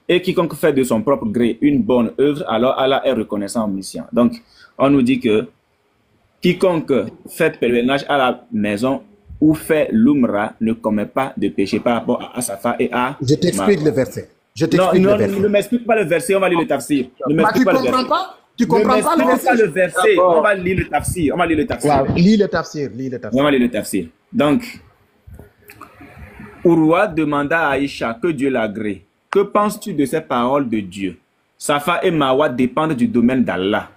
Et quiconque fait de son propre gré une bonne œuvre, alors Allah est reconnaissant omniscient. Donc, on nous dit que quiconque fait pèlerinage à la maison ou fait l'umra ne commet pas de péché par rapport à Safa et à Je t'explique le Marwa. verset. Je Non, t'explique le non, verset. ne m'explique pas le verset, on va lire le tafsir. Ne Bah, m'explique tu pas le comprends verset. pas? Tu Ne comprends pas le m'explique pas verset? le verset, on va lire le tafsir. On va lire le tafsir. Wow. Lis le tafsir, lis le On tafsir. va lire le tafsir. Donc, Urwa demanda à Aïcha que Dieu l'agrée. Que penses-tu de ces paroles de Dieu? Safa et Marwa dépendent du domaine d'Allah.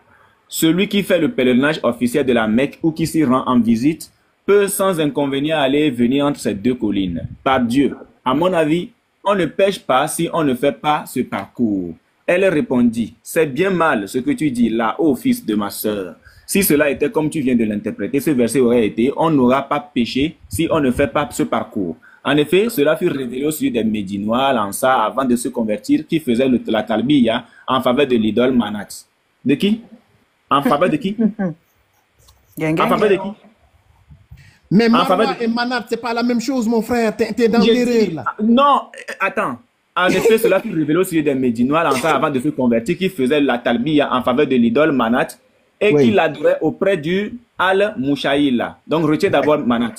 Celui qui fait le pèlerinage officiel de la Mecque ou qui s'y rend en visite peut sans inconvénient aller et venir entre ces deux collines. Par Dieu, à mon avis, on ne pêche pas si on ne fait pas ce parcours. Elle répondit, c'est bien mal ce que tu dis là, ô fils de ma sœur. Si cela était comme tu viens de l'interpréter, ce verset aurait été, on n'aura pas péché si on ne fait pas ce parcours. En effet, cela fut révélé au sujet des Médinois, l'Ansar, avant de se convertir, qui faisaient la talbiya en faveur de l'idole Manat. De qui? En faveur de qui? En faveur de qui? Mais En faveur Marwa de- et Manat, c'est pas la même chose, mon frère. T'es dans J'ai l'erreur, dit- là. Non, attends. En effet, cela fut révélé au sujet des Médinois, l'Ansar, avant de se convertir, qui faisaient la talbiya en faveur de l'idole Manat et Oui. qui l'adoraient auprès du Al-Mushaïla. Donc, retiens d'abord Manat.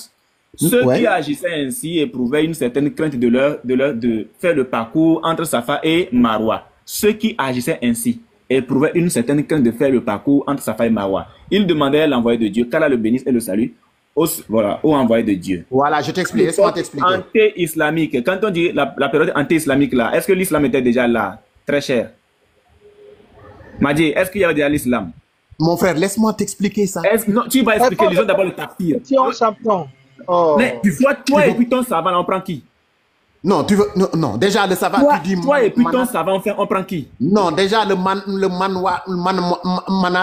Ceux Ouais. qui agissaient ainsi éprouvaient une certaine crainte de faire le parcours entre Safa et Marwa. Ceux qui agissaient ainsi éprouvaient une certaine crainte de faire le parcours entre Safa et Marwa. Ils demandaient à l'envoyé de Dieu, qu'Allah le bénisse et le salue, voilà, au envoyé de Dieu. Voilà, je t'explique. Laisse-moi t'expliquer. Anté-islamique. Quand on dit la période anté-islamique là, est-ce que l'islam était déjà là? Très cher. Madi, est-ce qu'il y avait déjà l'islam? Mon frère, laisse-moi t'expliquer ça. Non, tu vas expliquer, lisons d'abord le tafsir. Si on s'apprend. Oh. Mais tu vois, toi et puis ton savant, on prend qui? Non, tu veux. Non, non. Déjà, le savant, Toi, tu dis. toi et puis ton Manat. savant, on prend qui? Non, déjà, le Manat,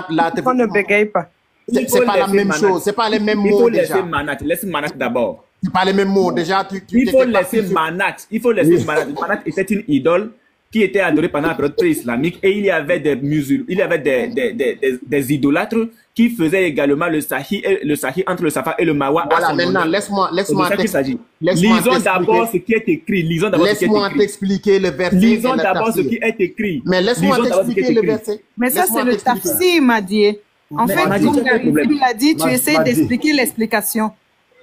là. On ne bégaye pas. Il C'est faut pas la laisser même Manat. chose. C'est pas les mêmes Il mots faut déjà. laisser Manat. Laisse Manat d'abord. C'est pas les mêmes mots. Déjà, tu Il faut t'étais parti laisser sur- Manat. Il faut laisser Manat. Manat était une idole qui était adorée pendant la période pré-islamique et il y avait des musulmans, il y avait des idolâtres qui faisaient également le sahi entre le Safa et le Marwa. à Voilà, son maintenant, honneur. laisse-moi C'est de ça qu'il s'agit. laisse-moi Lisons d'abord ce t'expliquer. qui est écrit. Lisons d'abord ce qui est Laisse-moi écrit. t'expliquer le verset. Lisons et le d'abord ce tafsir. qui est écrit. Mais laisse-moi Lisons d'abord ce qui est t'expliquer le écrit. verset. Mais ça, Laisse-moi c'est le t'expliquer. tafsir, Madié. En Mais fait, Madi, comme tu as quel Gary problème? l'a dit, tu essaies Madi. d'expliquer l'explication.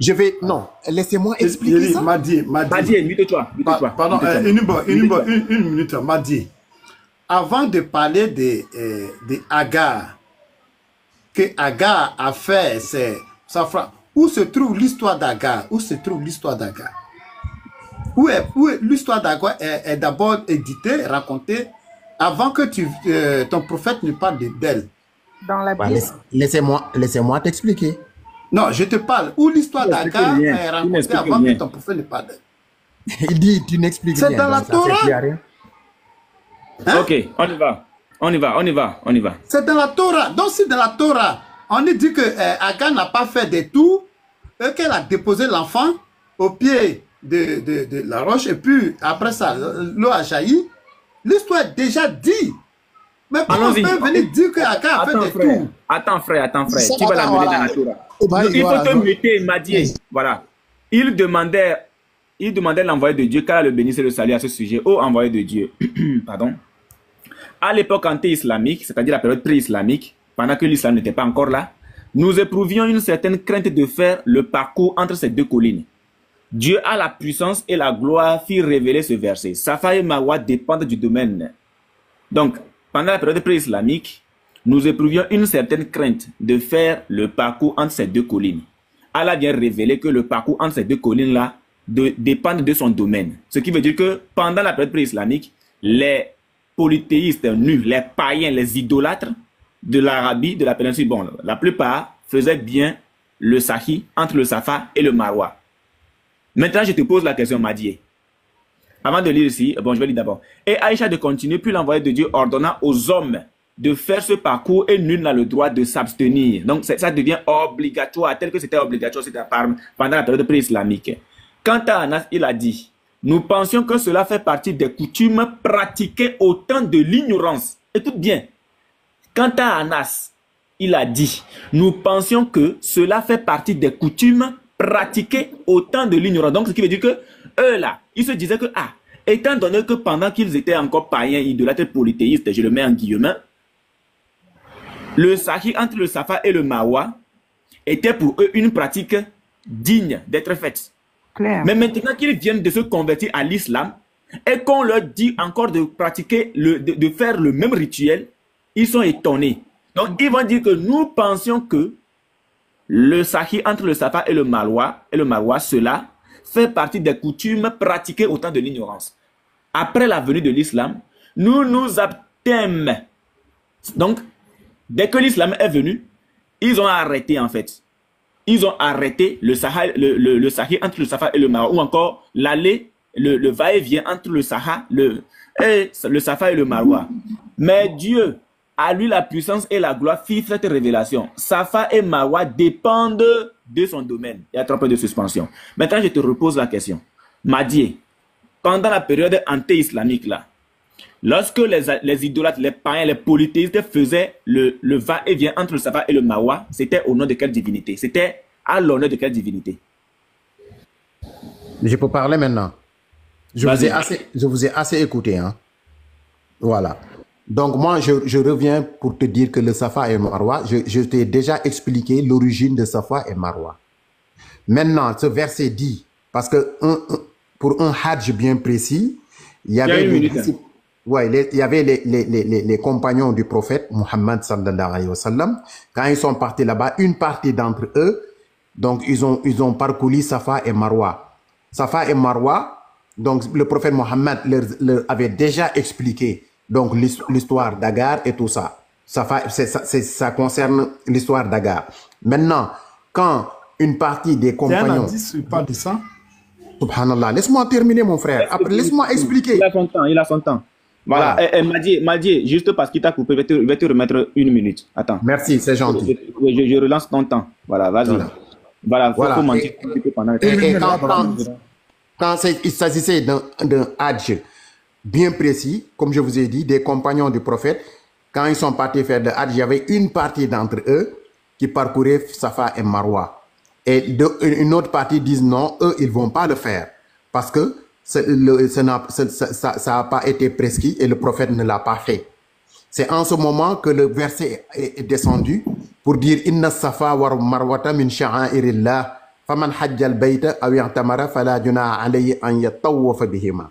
Je vais. Non, laissez-moi expliquer ça. Madi, Madi, invite-toi. Pardon, une minute, Madi. Avant de parler de Agar, que Agar a fait sa phrase, où se trouve l'histoire d'Agar? Où se trouve l'histoire d'Agar? Où est l'histoire d'Agar est d'abord éditée, racontée, avant que ton prophète ne parle d'elle. Dans la Bah, Bible. laissez-moi t'expliquer. Non, je te parle. Où l'histoire Il n'explique d'Agar rien. est Il racontée n'explique avant rien. que ton prophète ne parle d'elle. Il dit, tu n'expliques C'est rien. dans la donc ça sert Torah. plus à rien. Hein? Ok, on y va. On y va, on y va, on y va. C'est dans la Torah. Donc, si dans la Torah, on nous dit que Agar n'a pas fait des tours, et qu'elle a déposé l'enfant au pied de la roche, et puis après ça, l'eau a jailli, l'histoire est déjà dit. Mais comment on Allons-y. peut venir dire que Agar a fait des tours? Attends, frère. Ça Tu vas va, la mener voilà. dans la Torah. Bah, Il faut voilà, te donc. muter, Madié. Voilà. Il demandait l'envoyé de Dieu, qu'Allah le bénisse et le salue à ce sujet. Ô envoyé de Dieu. Pardon. À l'époque anté-islamique, c'est-à-dire la période pré-islamique, pendant que l'islam n'était pas encore là, nous éprouvions une certaine crainte de faire le parcours entre ces deux collines. Dieu a la puissance et la gloire fit révéler ce verset. Safa et Marwa dépendent du domaine. Donc, pendant la période pré-islamique, nous éprouvions une certaine crainte de faire le parcours entre ces deux collines. Allah vient révéler que le parcours entre ces deux collines-là dépend de son domaine. Ce qui veut dire que pendant la période pré-islamique, les polythéistes nus, les païens, les idolâtres de l'Arabie, de la péninsule, bon, la plupart faisaient bien le sahi entre le Safa et le Marwa. Maintenant, je te pose la question, Madié. Avant de lire ici, bon, je vais lire d'abord. Et Aïcha de continuer, puis l'envoyé de Dieu ordonna aux hommes de faire ce parcours et nul n'a le droit de s'abstenir. Donc, ça devient obligatoire, tel que c'était obligatoire pendant la période pré-islamique. Quant à Anas, il a dit, nous pensions que cela fait partie des coutumes pratiquées au temps de l'ignorance. Écoute bien. Quant à Anas, il a dit, nous pensions que cela fait partie des coutumes pratiquées au temps de l'ignorance. Donc, ce qui veut dire que eux là, ils se disaient que, Étant donné que pendant qu'ils étaient encore païens, idolâtres, polythéistes, je le mets en guillemets, le Sahih entre le Safa et le Marwa était pour eux une pratique digne d'être faite. Claire. Mais maintenant qu'ils viennent de se convertir à l'islam et qu'on leur dit encore de pratiquer, de faire le même rituel, ils sont étonnés. Donc ils vont dire que nous pensions que le Sahih entre le Safa et le Marwa, cela fait partie des coutumes pratiquées au temps de l'ignorance. Après la venue de l'islam, nous nous abstîmes. Donc, dès que l'islam est venu, ils ont arrêté en fait. Ils ont arrêté le Sahih entre le Safa et le Marwa, ou encore l'aller, le va-et-vient entre le Safa et le Marwa. Mais Dieu, à lui la puissance et la gloire, fit cette révélation. Safa et Marwa dépendent de son domaine. Il y a trop peu de suspension. Maintenant, je te repose la question. Madié, pendant la période anté-islamique là, lorsque les idolâtres, les païens, les polythéistes faisaient le va-et-vient entre le Safa et le Marwa, c'était au nom de quelle divinité? C'était à l'honneur de quelle divinité? Je peux parler maintenant. Je vous ai assez écouté. Hein. Voilà. Donc moi, je reviens pour te dire que le Safa et Marwa, je t'ai déjà expliqué l'origine de Safa et Marwa. Maintenant, ce verset dit, parce que pour un Hajj bien précis, il y avait les compagnons du prophète Muhammad sallallahu alayhi wa sallam. Quand ils sont partis là-bas, une partie d'entre eux, donc ils ont parcouru Safa et Marwa. Safa et Marwa, donc le prophète Muhammad leur avait déjà expliqué donc l'histoire d'Agar et tout ça. Ça concerne l'histoire d'Agar. Maintenant, quand une partie des compagnons... C'est un indice, pas de ça. Subhanallah, laisse-moi terminer mon frère. Après, laisse-moi expliquer. Il a son temps. Voilà. Madié, juste parce qu'il t'a coupé, je vais te remettre 1 minute. Attends. Merci, c'est gentil. Je relance ton temps. Voilà, vas-y. Voilà, faut commenter pendant quand il s'agissait d'un Hajj bien précis, comme je vous ai dit, des compagnons du prophète, quand ils sont partis faire le Hajj, il y avait une partie d'entre eux qui parcourait Safa et Marwa. Et une autre partie disent non, eux, ils ne vont pas le faire. Parce que ça n'a pas été prescrit et le prophète ne l'a pas fait. C'est en ce moment que le verset est descendu pour dire « Inna safa wa marwata min sha'airillah, faman hajjal bayta aw i'tamara fala junaha alayhi an yatawafa bihima »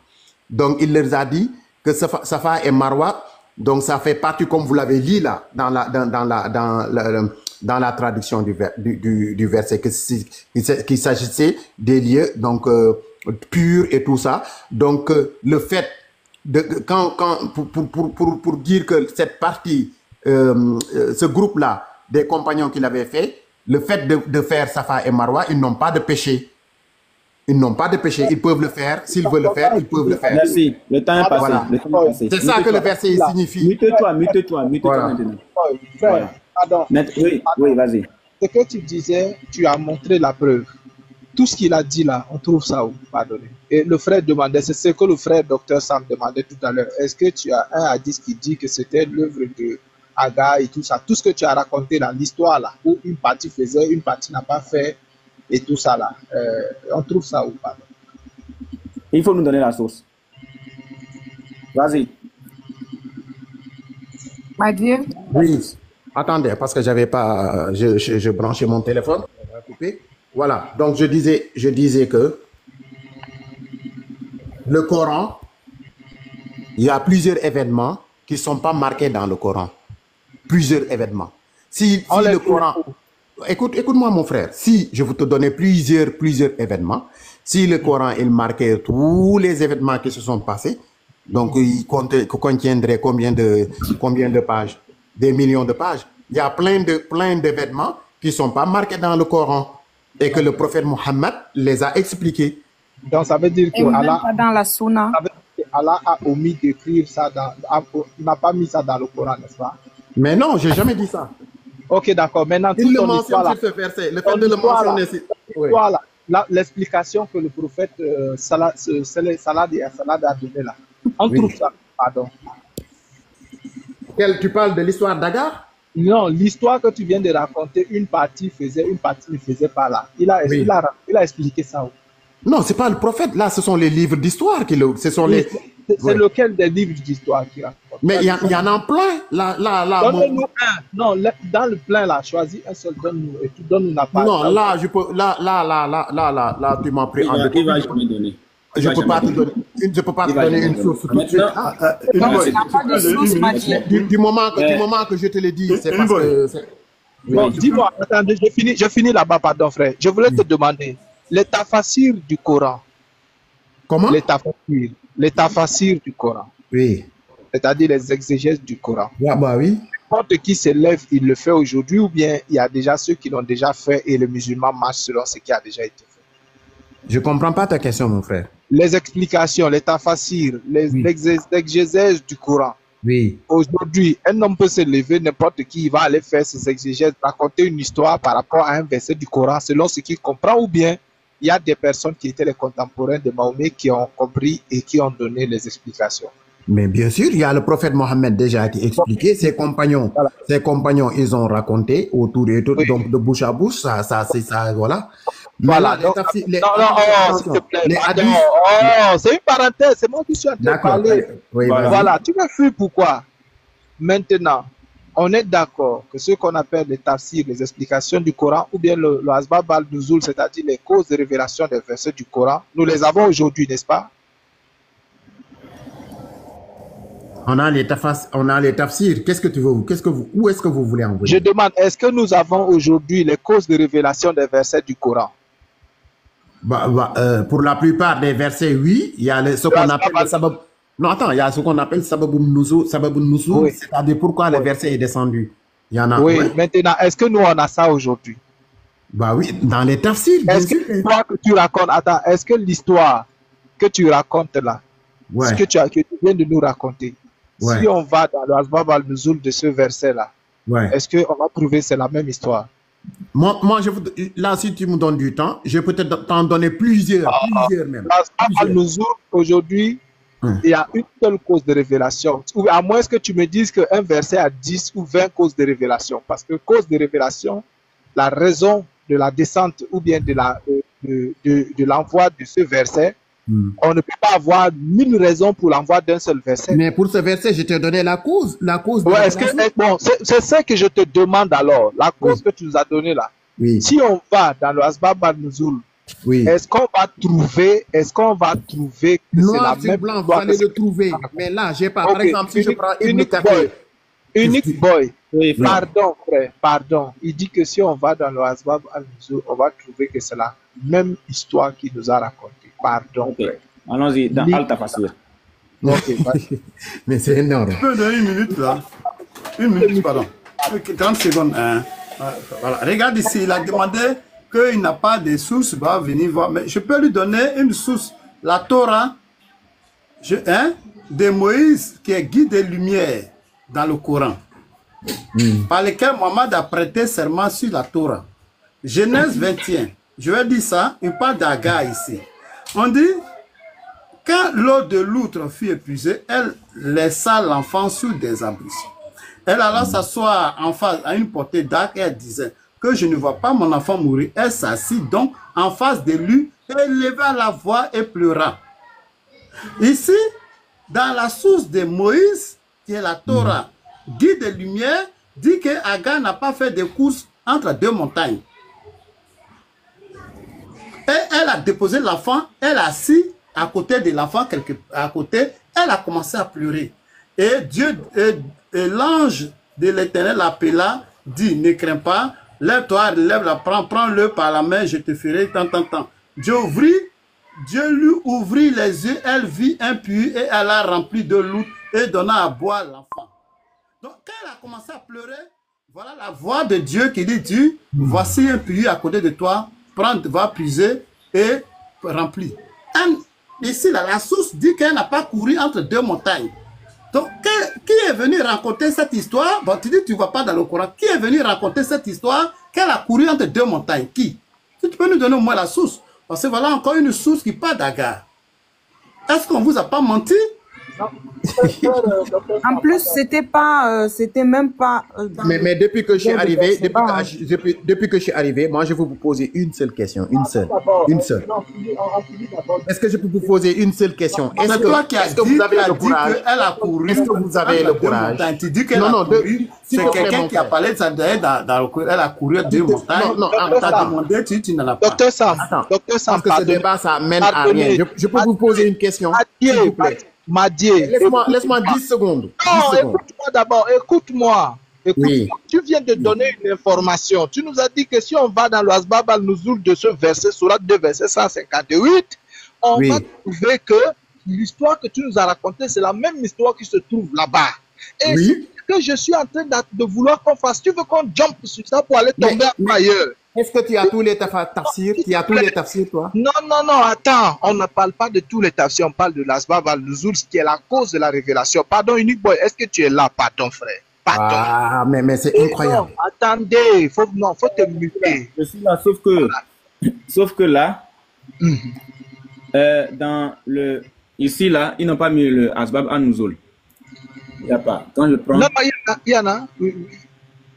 Donc, il leur a dit que Safa et Marwa, donc ça fait partie, comme vous l'avez dit là, dans la traduction du verset, qu'il s'agissait des lieux donc purs et tout ça. Donc, le fait de pour dire que cette partie, ce groupe-là des compagnons qu'il avait fait, le fait de faire Safa et Marwa, ils n'ont pas de péché. Ils n'ont pas de péché, ils peuvent le faire. S'ils veulent le faire, ils peuvent le faire. Merci, le temps est passé. Voilà. C'est ça que le verset signifie. Mute-toi voilà. maintenant. Frère, pardon. Oui, vas-y. Ce que tu disais, tu as montré la preuve. Tout ce qu'il a dit là, on trouve ça où? Pardonnez. Et le frère demandait, c'est ce que le frère docteur Sam demandait tout à l'heure. Est-ce que tu as un hadith qui dit que c'était l'œuvre de Aga et tout ça? Tout ce que tu as raconté là, l'histoire là, où une partie faisait, une partie n'a pas fait, et tout ça là, on trouve ça où? Pardon. Il faut nous donner la source. Vas-y. Madié. Oui. Attendez, parce que j'avais pas, je branchais mon téléphone. Voilà. Donc je disais que le Coran, il y a plusieurs événements qui ne sont pas marqués dans le Coran. Plusieurs événements. Si le Coran, écoute-moi mon frère, si je vous te donnais plusieurs événements, si le Coran il marquait tous les événements qui se sont passés, donc il contiendrait combien de pages? Des millions de pages. Il y a plein d'événements qui ne sont pas marqués dans le Coran et que le prophète Mohammed les a expliqués. Donc ça veut dire que Allah, dans la Sunna. Allah a omis d'écrire ça, n'a pas mis ça dans le Coran, n'est-ce pas? Mais non, je n'ai jamais dit ça. Ok, d'accord. Maintenant, il le mentionne sur ce verset. Le fait de le mentionner, voilà. L'explication que le prophète Salah a donnée là. On trouve ça. Pardon. Tu parles de l'histoire d'Agar? Non, l'histoire que tu viens de raconter, une partie faisait, une partie ne faisait pas là. Il a expliqué ça. Non, c'est pas le prophète. Là, ce sont les livres d'histoire qui le. Ce sont Oui, les. c'est Ouais. lequel des livres d'histoire qui raconte? Mais il y en a plein. Là, Donne-nous un. Non, dans le plein là, choisis un seul, donne-nous. Et tu donnes-nous la page. non, là, je peux. Là, tu m'as pris en Il va jamais donner. Je peux pas te donner. Je peux pas te donner une source tout de suite. Maintenant, Non, il n'y a pas de source, Madieu. Du moment que je te l'ai dit, c'est parce que. Bon, dis-moi, attendez, je finis là-bas, pardon, frère. Je voulais te demander, les tafassirs du Coran, Comment? les tafassirs du Coran, Oui. c'est-à-dire les exégèses du Coran. Ouais, bah oui. N'importe qui se lève, il le fait aujourd'hui, ou bien il y a déjà ceux qui l'ont déjà fait et le musulman marche selon ce qui a déjà été fait. Je comprends pas ta question, mon frère. Les explications, les tafassirs, les Oui. exégèses du Coran. Oui. Aujourd'hui, un homme peut se lever, n'importe qui, il va aller faire ses exégèses, raconter une histoire par rapport à un verset du Coran selon ce qu'il comprend, ou bien il y a des personnes qui étaient les contemporains de Mahomet qui ont compris et qui ont donné les explications. Mais bien sûr, il y a le prophète Mohammed déjà été expliqué. Ses compagnons, ils ont raconté autour et autour, Oui. donc de bouche à bouche, c'est ça, voilà. Mais Voilà. là, Donc, non, s'il te plaît. les Pardon. hadiths. Oh, c'est une parenthèse, c'est moi qui suis en train de D'accord. parler. Oui, Voilà. vas-y. Voilà, tu me fuis pourquoi? Maintenant, on est d'accord que ce qu'on appelle les tafsirs, les explications du Coran, ou bien le Asbab al-Nuzul, c'est-à-dire les causes de révélation des versets du Coran, nous les avons aujourd'hui, n'est-ce pas? On a les tafsirs. Qu'est-ce que tu veux? Où est-ce que vous voulez envoyer? Je demande, est-ce que nous avons aujourd'hui les causes de révélation des versets du Coran? Pour la plupart des versets, oui. Il y a ce qu'on appelle le sabab. Non, attends, il y a ce qu'on appelle sababun nuzul, Oui. c'est-à-dire pourquoi le verset est descendu. Il y en a. Oui, Ouais. maintenant, est-ce que nous on a ça aujourd'hui? Bah oui, dans les tafsirs, bien Est-ce sûr. que l'histoire que tu racontes, attends, est-ce que l'histoire que tu racontes là, Ouais. ce que tu viens de nous raconter, Ouais. si on va dans le Asbab al-Nuzul de ce verset là, Ouais. est-ce qu'on va trouver que c'est la même histoire? Moi, là, si tu me donnes du temps, je peux t'en donner plusieurs même. L'Asbab al-Nuzul aujourd'hui, il y a une seule cause de révélation. Ou à moins que tu me dises qu'un verset a 10 ou 20 causes de révélation. Parce que cause de révélation, la raison de la descente ou bien de l'envoi de ce verset, on ne peut pas avoir 1000 raisons pour l'envoi d'un seul verset. Mais pour ce verset, je t'ai donné la cause. La cause de Ouais, révélation. bon, c'est ça que je te demande alors. La cause que tu nous as donnée là. Oui. Si on va dans le Asbab al-Nuzul, Oui. est-ce qu'on va trouver que c'est la Noir sur même blanc, vous histoire allez que le trouver. Mais là, j'ai pas. Par Ok, exemple, si je prends Ibn Unique Kathir. Boy. Unique Boy. oui, frère. Pardon, frère, pardon. Il dit que si on va dans le Asbab al-Nuzul, on va trouver que c'est la même histoire qu'il nous a racontée. Pardon, Ok. frère. Allons-y, dans Lis- Al-Tafasir. Ok, vas-y. Mais c'est énorme. Tu peux donner une minute là. Une minute, pardon. 30 secondes. Hein. Voilà. Regarde ici, il a demandé qu'il n'a pas de source, va venir voir. Mais je peux lui donner une source. La Torah de Moïse, qui est guide des lumières dans le Coran, par lequel Mohammed a prêté serment sur la Torah. Genèse 21. Je vais dire ça, il parle d'Agar ici. On dit, quand l'eau de l'outre fut épuisée, elle laissa l'enfant sur des arbrisseaux. Elle alla s'asseoir en face à une portée d'arc et elle disait que je ne vois pas mon enfant mourir. Elle s'assit donc en face de lui et leva la voix et pleura. Ici, dans la source de Moïse, qui est la Torah, guide des lumières, dit que Agar n'a pas fait de course entre deux montagnes. Et elle a déposé l'enfant, elle a assis à côté de l'enfant, à côté, elle a commencé à pleurer. Et Dieu, et l'ange de l'Éternel l'appela, dit, ne crains pas, lève-toi, lève-la, prends-le par la main, je te ferai tant. Dieu lui ouvrit les yeux, elle vit un puits et elle a rempli de l'eau et donna à boire l'enfant. Donc quand elle a commencé à pleurer, voilà la voix de Dieu qui dit, voici un puits à côté de toi, prends, va puiser et remplis. Ici, la source dit qu'elle n'a pas couru entre deux montagnes. Donc, qui est venu raconter cette histoire? Bon, tu dis tu ne vas pas dans le Coran. Qui est venu raconter cette histoire qu'elle a couru entre deux montagnes? Qui? Si tu peux nous donner au moins la source. Parce que voilà encore une source qui parle d'Agar. Est-ce qu'on ne vous a pas menti? En plus, c'était même pas. Mais depuis que je suis arrivé, depuis que je suis arrivé, moi je vais vous poser une seule question, une seule. Est-ce que je peux vous poser une seule question? Est-ce que vous avez le courage? Elle a couru. Est-ce que vous avez le courage? Tu dis qu'elle a couru. C'est quelqu'un qui a parlé de ça dans le cours. Elle a couru à 2 montagnes. Non, t'as demandé, tu n'en as pas. Docteur Sam, parce que ce débat, ça mène à rien. Je peux vous poser une question, s'il vous plaît? Madier. Laisse-moi 10 secondes. Non, écoute-moi d'abord, écoute-moi. Oui. Tu viens de donner une information. Tu nous as dit que si on va dans le Asbab al-Nuzul de ce verset, Surat 2, verset 158, on va trouver que l'histoire que tu nous as racontée, c'est la même histoire qui se trouve là-bas. Et c'est ce que je suis en train de vouloir qu'on fasse. Tu veux qu'on jump sur ça pour aller tomber ailleurs? Est-ce que tu as tous les tafsirs? Tu as tous les tafsirs, toi? Non, attends. On ne parle pas de tous les tafsirs. On parle de l'Asbab al-Nuzul, ce qui est la cause de la révélation. Pardon, Unique Boy, est-ce que tu es là? Pardon, frère. Pardon. Ah, mais c'est incroyable. Non, attendez, faut te muter. Je suis là, sauf que là, dans le... Ici, là, ils n'ont pas mis le Asbab al-Nuzul. Il n'y a pas. Quand je prends... Non, il y en a.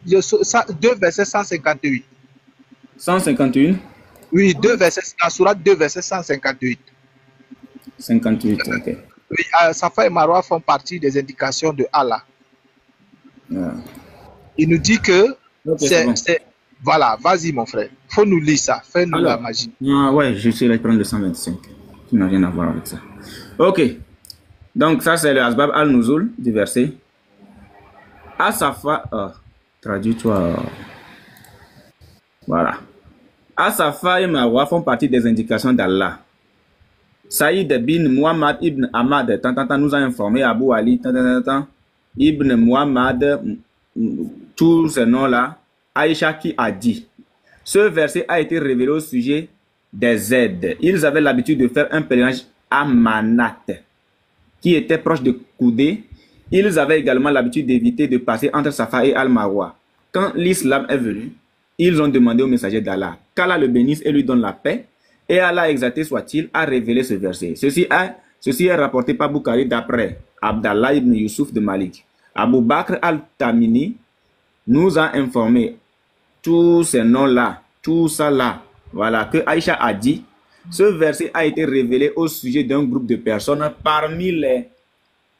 2 versets 158. 151? Oui, 2 versets, la sourate 2 versets 158. 58, ok. Oui, Safa et Marwa font partie des indications de Allah. Il nous dit que c'est... Voilà, vas-y mon frère. Faut nous lire ça. Fais-nous la magie. Ouais, je suis allé prendre le 125. Qui n'a rien à voir avec ça. Ok. Donc ça c'est le Asbab al-Nuzul du verset. Asafa... traduis-toi... Voilà. Safa et Marwa font partie des indications d'Allah. Saïd bin Muhammad ibn Ahmad nous a informé, Abu Ali ibn Muhammad, tous ces noms-là, Aïcha qui a dit. Ce verset a été révélé au sujet des aides. Ils avaient l'habitude de faire un pèlerinage à Manat, qui était proche de Koudé. Ils avaient également l'habitude d'éviter de passer entre Safa et Al-Marwa. Quand l'islam est venu, ils ont demandé au messager d'Allah qu'Allah le bénisse et lui donne la paix. Et Allah, exalté soit-il, a révélé ce verset. Ceci est rapporté par Bukhari d'après Abdallah ibn Yusuf de Malik. Abu Bakr al-Tamini nous a informé tous ces noms-là, tout ça là, voilà, que Aïcha a dit. Ce verset a été révélé au sujet d'un groupe de personnes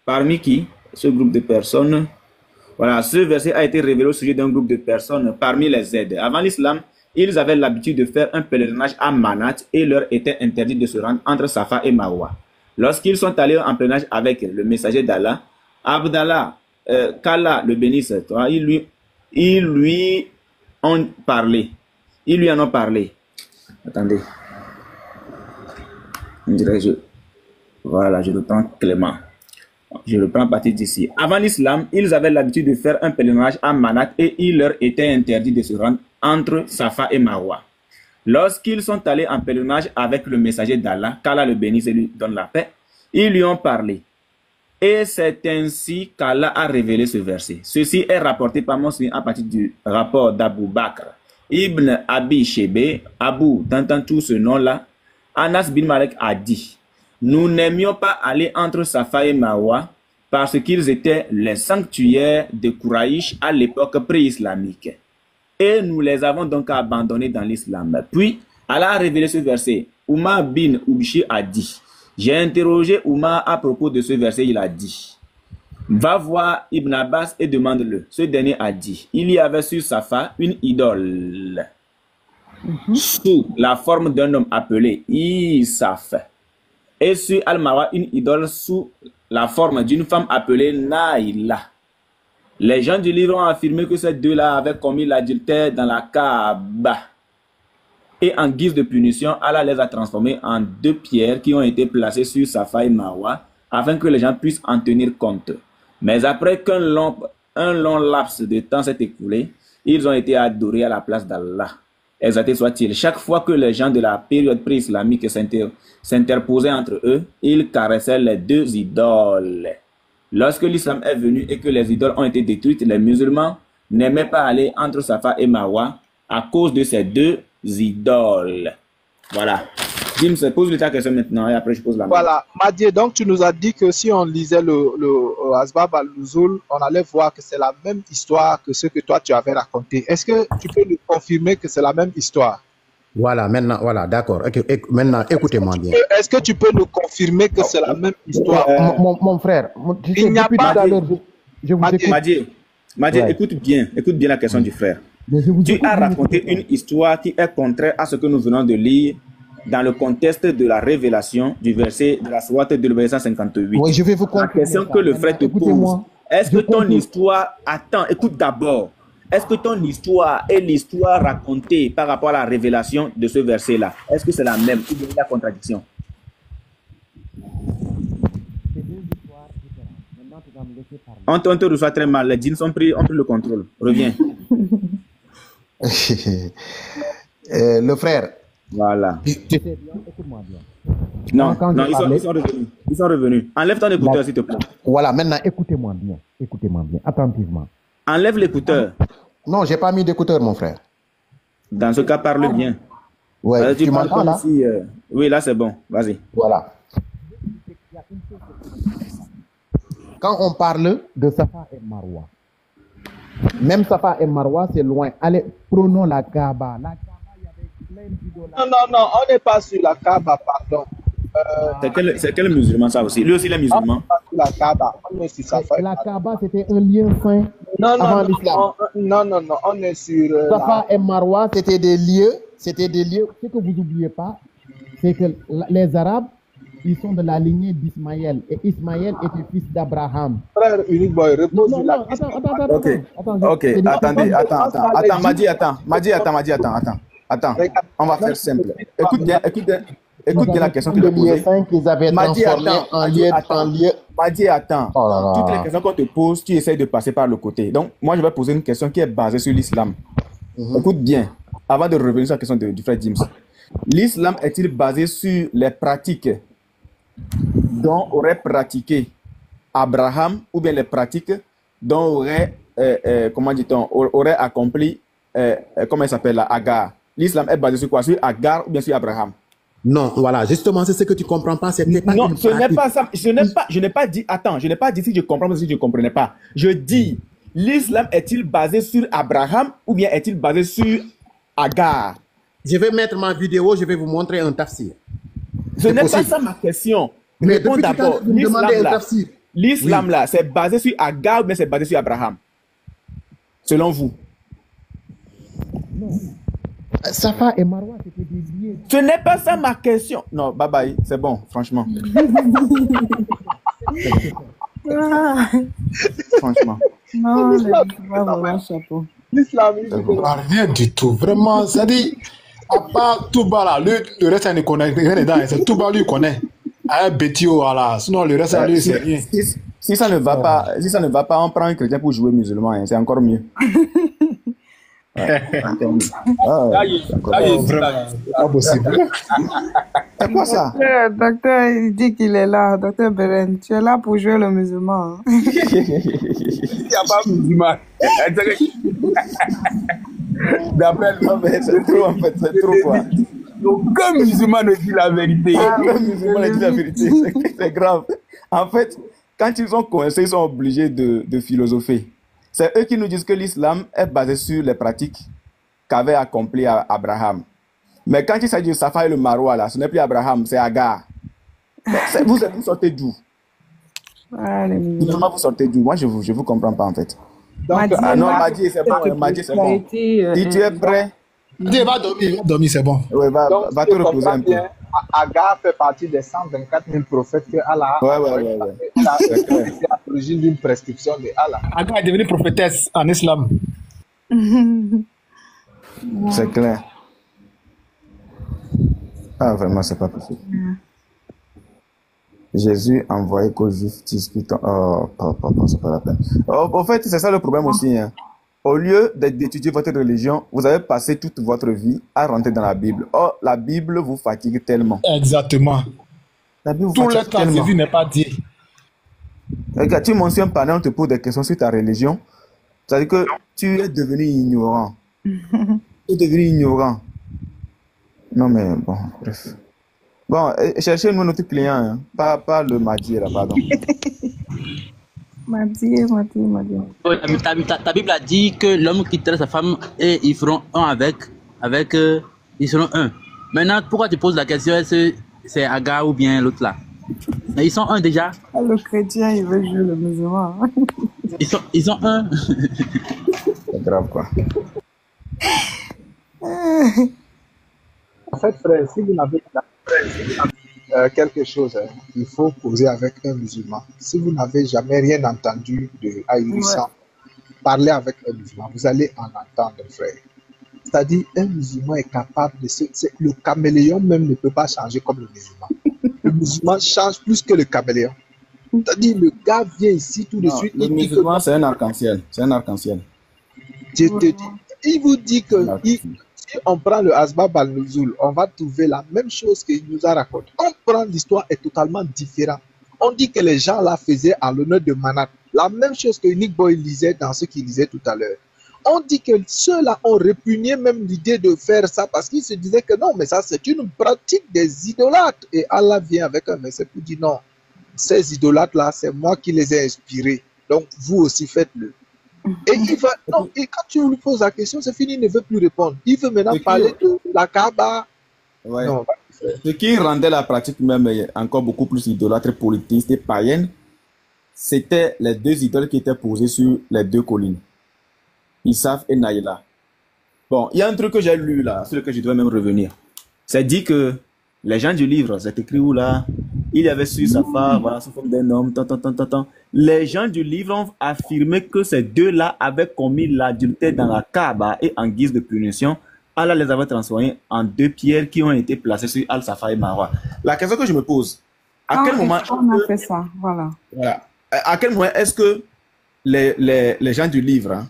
parmi qui? Ce groupe de personnes. Voilà, ce verset a été révélé au sujet d'un groupe de personnes parmi les aides. Avant l'islam, ils avaient l'habitude de faire un pèlerinage à Manat et leur était interdit de se rendre entre Safa et Marwa. Lorsqu'ils sont allés en pèlerinage avec le messager d'Allah, Abdallah, qu'Allah le bénisse, ils lui en ont parlé. Attendez. On dirait voilà, je reprends Clément. Je reprends à partir d'ici. Avant l'islam, ils avaient l'habitude de faire un pèlerinage à Manat et il leur était interdit de se rendre entre Safa et Marwa. Lorsqu'ils sont allés en pèlerinage avec le messager d'Allah, qu'Allah le bénisse et lui donne la paix, ils lui ont parlé. Et c'est ainsi qu'Allah a révélé ce verset. Ceci est rapporté par Muslim à partir du rapport d'Abu Bakr ibn Abi Shebe. Abu, t'entends tout ce nom-là? Anas bin Malik a dit: nous n'aimions pas aller entre Safa et Marwa parce qu'ils étaient les sanctuaires de Quraïsh à l'époque pré-islamique. Et nous les avons donc abandonnés dans l'islam. Puis, Allah a révélé ce verset. Umar bin Ubshi a dit, j'ai interrogé Umar à propos de ce verset, il a dit, va voir Ibn Abbas et demande-le. Ce dernier a dit, il y avait sur Safa une idole sous la forme d'un homme appelé Isaf. Et sur Al-Marwa, une idole sous la forme d'une femme appelée Naïla. Les gens du livre ont affirmé que ces deux-là avaient commis l'adultère dans la Kaaba. Et en guise de punition, Allah les a transformés en 2 pierres qui ont été placées sur Safa et Marwa afin que les gens puissent en tenir compte. Mais après qu'un long laps de temps s'est écoulé, ils ont été adorés à la place d'Allah. Exalté soit-il, chaque fois que les gens de la période pré-islamique s'interposaient entre eux, ils caressaient les 2 idoles. Lorsque l'islam est venu et que les idoles ont été détruites, les musulmans n'aimaient pas aller entre Safa et Marwa à cause de ces 2 idoles. Voilà. James, pose-lui ta question maintenant et après je pose la mienne. Voilà, Madié, donc tu nous as dit que si on lisait le Asbab al-Nuzul, on allait voir que c'est la même histoire que ce que toi tu avais raconté. Est-ce que tu peux nous confirmer que c'est la même histoire? Voilà, maintenant, voilà, d'accord. Maintenant, écoutez-moi bien. Est-ce que tu peux nous confirmer que c'est la même histoire? Mon frère, tu sais, Il n'y a depuis pas tout à de- l'heure, je vous Madié. écoute. Madié, Ouais. écoute bien la question du frère. Mais je vous Tu écoute, as je vous raconté écoute. une histoire qui est contraire à ce que nous venons de lire dans le contexte de la révélation du verset de la sourate de verset 158. Oui, je vais vous La confirmer question ça. que le frère te pose, Écoutez-moi. est-ce Je que ton confirme. histoire, attends, écoute d'abord, est-ce que ton histoire est l'histoire racontée par rapport à la révélation de ce verset-là? Est-ce que c'est la même ou bien il y a contradiction? On te reçoit très mal, les djinns ont pris le contrôle. Reviens. Le frère, Voilà. tu sais bien, écoute-moi bien. Non, Quand non, je ils parlais- sont revenus. Ils sont revenus. Enlève ton écouteur, s'il te plaît. Voilà, maintenant, écoutez-moi bien, attentivement. Enlève l'écouteur. Non, j'ai pas mis d'écouteur, mon frère. Dans ce cas, parle bien. Ouais, tu parles m'entends comme là? si, oui, là, c'est bon. Vas-y. Voilà. Quand on parle de Safa et Marwa, même Safa et Marwa, c'est loin. Allez, prenons la Kaaba. La Kaaba, il y avait plein d'idolâtres. Non, on n'est pas sur la Kaaba, pardon. C'est quel musulman, ça aussi? Lui aussi, il est On musulman. n'est pas sur la Kaaba, on est sur Safa. La Kaaba, c'était un lien saint Non, avant non, l'islam. non, on est sur Safa et Marwa, c'était des lieux. Ce que vous n'oubliez pas, c'est que les Arabes, ils sont de la lignée d'Ismaël. Et Ismaël était fils d'Abraham. frère Unique Boy, repose Non, sur la non, question. Ok, attendez, attends, Madi, attends. On va faire simple. Écoute bien la question que le tu as lieu posée. saint qu'ils avaient Madi, transformé en lieu. Madi, attends. Oh là là. Toutes les questions qu'on te pose, tu essayes de passer par le côté. Donc, moi, je vais poser une question qui est basée sur l'islam. Écoute bien, avant de revenir sur la question du frère James. L'islam est-il basé sur les pratiques dont aurait pratiqué Abraham ou bien les pratiques dont aurait, comment dit-on, aurait accompli, comment il s'appelle là, Agar? L'islam est basé sur quoi? Sur Agar ou bien sur Abraham? Non, voilà, justement, c'est ce que tu comprends pas. C'était pas Non, une ce n'est pratique. pas ça. Je n'ai pas dit, attends, je n'ai pas dit si je comprends ou si je ne comprenais pas. Je dis, l'islam est-il basé sur Abraham ou bien est-il basé sur Agar? Je vais mettre ma vidéo, je vais vous montrer un tafsir. Ce n'est pas possible. ça ma question. Mais Réponds depuis tout à d'abord. l'heure, vous me demandez un tafsir. L'islam là, c'est basé sur Agar ou bien c'est basé sur Abraham? Selon vous? Safa et Marwa, c'était des lieux. Ce n'est pas ça ma question. Non, bye bye, c'est bon, franchement. Franchement. Non, les vraiment chapeau. L'islamisme. Rien du tout. Vraiment, ça dit, à part Touba là, le reste, il ne connaît rien dedans. C'est Touba, lui, il connaît. Un bêtis, voilà. Sinon, le reste, lui, c'est rien. Si ça ne va pas, on prend un chrétien pour jouer musulman, hein, c'est encore mieux. Vraiment, c'est pas possible. C'est quoi ça? Docteur, il dit qu'il est là. Docteur Beren, tu es là pour jouer le musulman. Hein? Il n'y a pas musulman. D'après non, mais c'est trop en fait, c'est trop quoi. Aucun musulman ne dit la vérité. Aucun musulman ne dit la vérité, c'est grave. En fait, quand ils sont coincés, ils sont obligés de philosopher. C'est eux qui nous disent que l'islam est basé sur les pratiques qu'avait accompli Abraham. Mais quand il s'agit de Safa et le Marwa, là, ce n'est plus Abraham, c'est Agar. Vous sortez d'où? Allez, Finalement, vous sortez d'où? Moi, je vous comprends pas en fait. Donc, Ah non, Madi, c'est bon. Madi, c'est bon. Si tu es prêt, Dis, va dormir, c'est bon. ouais, va si te je reposer comprends un peu. bien, Agar fait partie des 124 000 prophètes que Allah a Ouais. C'est à l'origine d'une prescription de Allah. Agar est devenue prophétesse en islam. C'est clair. Ah, vraiment, c'est pas possible. Jésus envoyé qu'aux Juifs discutant. Oh, pardon, c'est pas la peine. En fait, c'est ça le problème aussi. Hein. Au lieu d'étudier votre religion, vous avez passé toute votre vie à rentrer dans la Bible. Oh, la Bible vous fatigue tellement. Exactement. La Bible vous Tout le fatigue temps, tellement. Jésus n'est pas dit. Regarde, tu mentionnes pendant, on te pose des questions sur ta religion. C'est-à-dire que tu es devenu ignorant. Tu es devenu ignorant. Non, mais bon, bref. Bon, cherchez-nous notre client, hein. Pas le Madi, là, pardon. Madi. Ouais, mais ta Bible a dit que l'homme quitterait sa femme et ils feront un ils seront un. Maintenant, pourquoi tu poses la question, est-ce que c'est Agar ou bien l'autre là? Mais ils sont un déjà. Ah, le chrétien, il veut jouer le musulman. Ils sont un. C'est grave, quoi. En fait, frère, si vous n'avez pas quelque chose, hein, il faut causer avec un musulman. Si vous n'avez jamais rien entendu de ahurissant, parler avec un musulman, vous allez en entendre, frère. C'est-à-dire, un musulman est capable de le caméléon même ne peut pas changer comme le musulman. Le musulman change plus que le caméléon. C'est-à-dire, le gars vient ici tout de suite. Le musulman, c'est un arc-en-ciel. C'est un arc-en-ciel. Je te dis, il vous dit que si on prend le Asbab al-Nuzul, on va trouver la même chose qu'il nous a raconté. On prend l'histoire est totalement différente. On dit que les gens là faisaient en l'honneur de Manat. La même chose que Nick Boy lisait dans ce qu'il lisait tout à l'heure. On dit que ceux-là ont répugné même l'idée de faire ça parce qu'ils se disaient que non, mais ça c'est une pratique des idolâtres. Et Allah vient avec un verset pour dire non, ces idolâtres-là, c'est moi qui les ai inspirés. Donc vous aussi faites-le. Et il va, non, et quand tu lui poses la question, c'est fini, il ne veut plus répondre. Il veut maintenant parler de la Kaaba. Ouais. Non. Ce qui rendait la pratique même encore beaucoup plus idolâtre, polythéiste et païenne, c'était les deux idoles qui étaient posées sur les deux collines. Isaf et Naïla. Bon, il y a un truc que j'ai lu là, sur lequel je dois même revenir. C'est dit que les gens du livre, c'est écrit où là? Il y avait sur sa femme, voilà, sous forme d'un homme, tant. Les gens du livre ont affirmé que ces deux-là avaient commis l'adultère dans la Kaaba et en guise de punition, Allah les avait transformés en deux pierres qui ont été placées sur Al-Safa et Marwa. La question que je me pose, à quel moment... On a fait ça, voilà. À quel moment est-ce que les gens du livre, hein,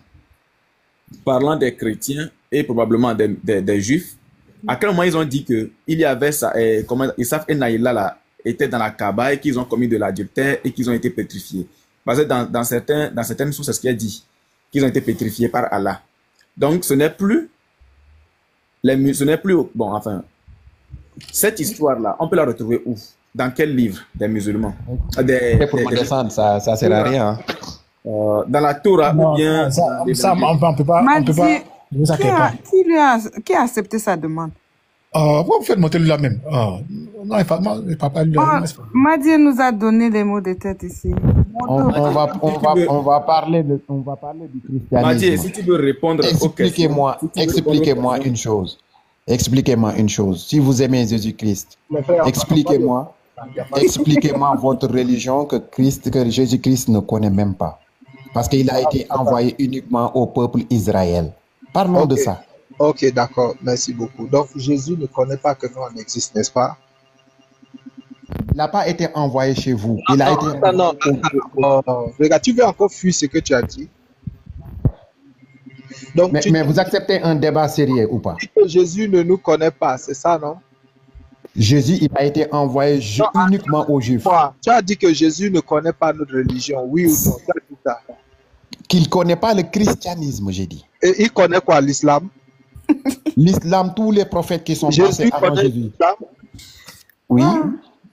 parlant des chrétiens et probablement des juifs, à quel moment ils ont dit que il y avait ça, Isaf et Naïla là, étaient dans la Kaaba et qu'ils ont commis de l'adultère et qu'ils ont été pétrifiés. Parce que dans certaines sources, c'est ce qui est dit, qu'ils ont été pétrifiés par Allah. Donc, ce n'est plus, bon, enfin, cette histoire-là, on peut la retrouver où? Dans quel livre des musulmans? Pour me descendre, ça sert à rien. Hein. Dans la Torah ou bien... Ça, on peut pas... Qui a accepté sa demande? Pourquoi vous faites monter lui là même? Non, il papa lui là. Madi nous a donné les mots de tête ici. On va parler du christianisme. Madi, si tu veux répondre aux questions... Expliquez-moi une chose. Expliquez-moi une chose. Si vous aimez Jésus-Christ, expliquez-moi votre religion que Jésus-Christ ne connaît même pas. Parce qu'il a été envoyé uniquement au peuple Israël. Parlons de ça. Ok, d'accord. Merci beaucoup. Donc, Jésus ne connaît pas que nous on existe, n'est-ce pas? Il n'a pas été envoyé chez vous. Il a été... Non. Regarde, tu veux encore fuir ce que tu as dit? Donc, mais vous acceptez un débat sérieux ou pas? Jésus ne nous connaît pas, c'est ça, non? Jésus, il a été envoyé uniquement aux Juifs. Tu as dit que Jésus ne connaît pas notre religion, oui ou non? Tu as dit ça. Qu'il ne connaît pas le christianisme, j'ai dit. Et il connaît quoi, l'islam? L'islam, tous les prophètes qui sont passés avant Jésus. Oui.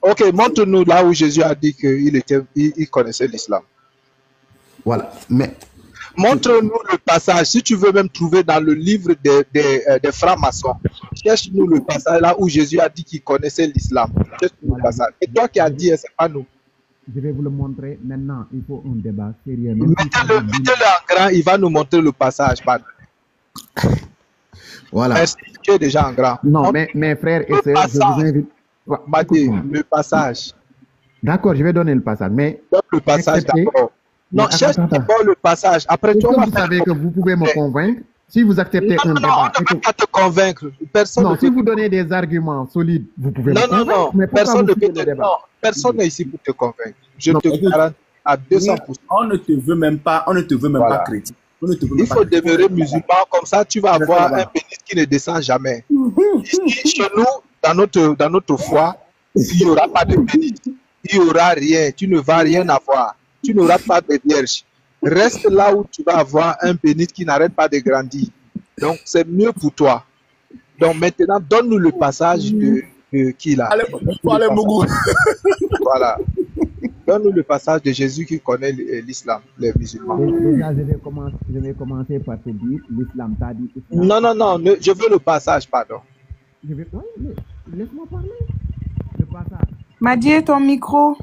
Ok, montre-nous là où Jésus a dit qu'il connaissait l'islam. Voilà. Mais montre-nous le passage. Si tu veux même trouver dans le livre des francs-maçons, cherche-nous le passage là où Jésus a dit qu'il connaissait l'islam. Cherche-nous le passage. Et toi qui as dit, c'est pas nous. Je vais vous le montrer maintenant. Il faut un débat sérieux. Mettez-le en grand, il va nous montrer le passage. Voilà. Merci, tu es déjà en grand. Non, mais mes frères et sœurs, je vous invite. Le passage. D'accord, je vais donner le passage. Mais le passage d'abord. Non, cherche d'abord le passage. Après, toi, vous savez que vous pouvez me convaincre. Si vous acceptez un débat. On ne peut pas te convaincre. Personne non, si vous donnez des arguments solides, vous pouvez me convaincre. Non. Mais personne ne peut te convaincre. Personne n'est ici pour te convaincre. Je te garantis à 200%. On ne te veut même pas, chrétien. Il faut demeurer musulman, comme ça tu vas avoir un pénis qui ne descend jamais. Ici, chez nous, dans notre foi, il n'y aura pas de pénis. Il n'y aura rien. Tu ne vas rien avoir. Tu n'auras pas de vierge. Reste là où tu vas avoir un pénis qui n'arrête pas de grandir. Donc, c'est mieux pour toi. Donc, maintenant, donne-nous le passage que qui là? Allez, allez, Mougou. Voilà. Donne-nous le passage de Jésus qui connaît l'islam, les musulmans. Déjà, je vais commencer par te dire, l'islam t'a dit... Islam. Non, non, non, je veux le passage, pardon. Oui, mais laisse-moi parler. Le passage. Madier, ton micro.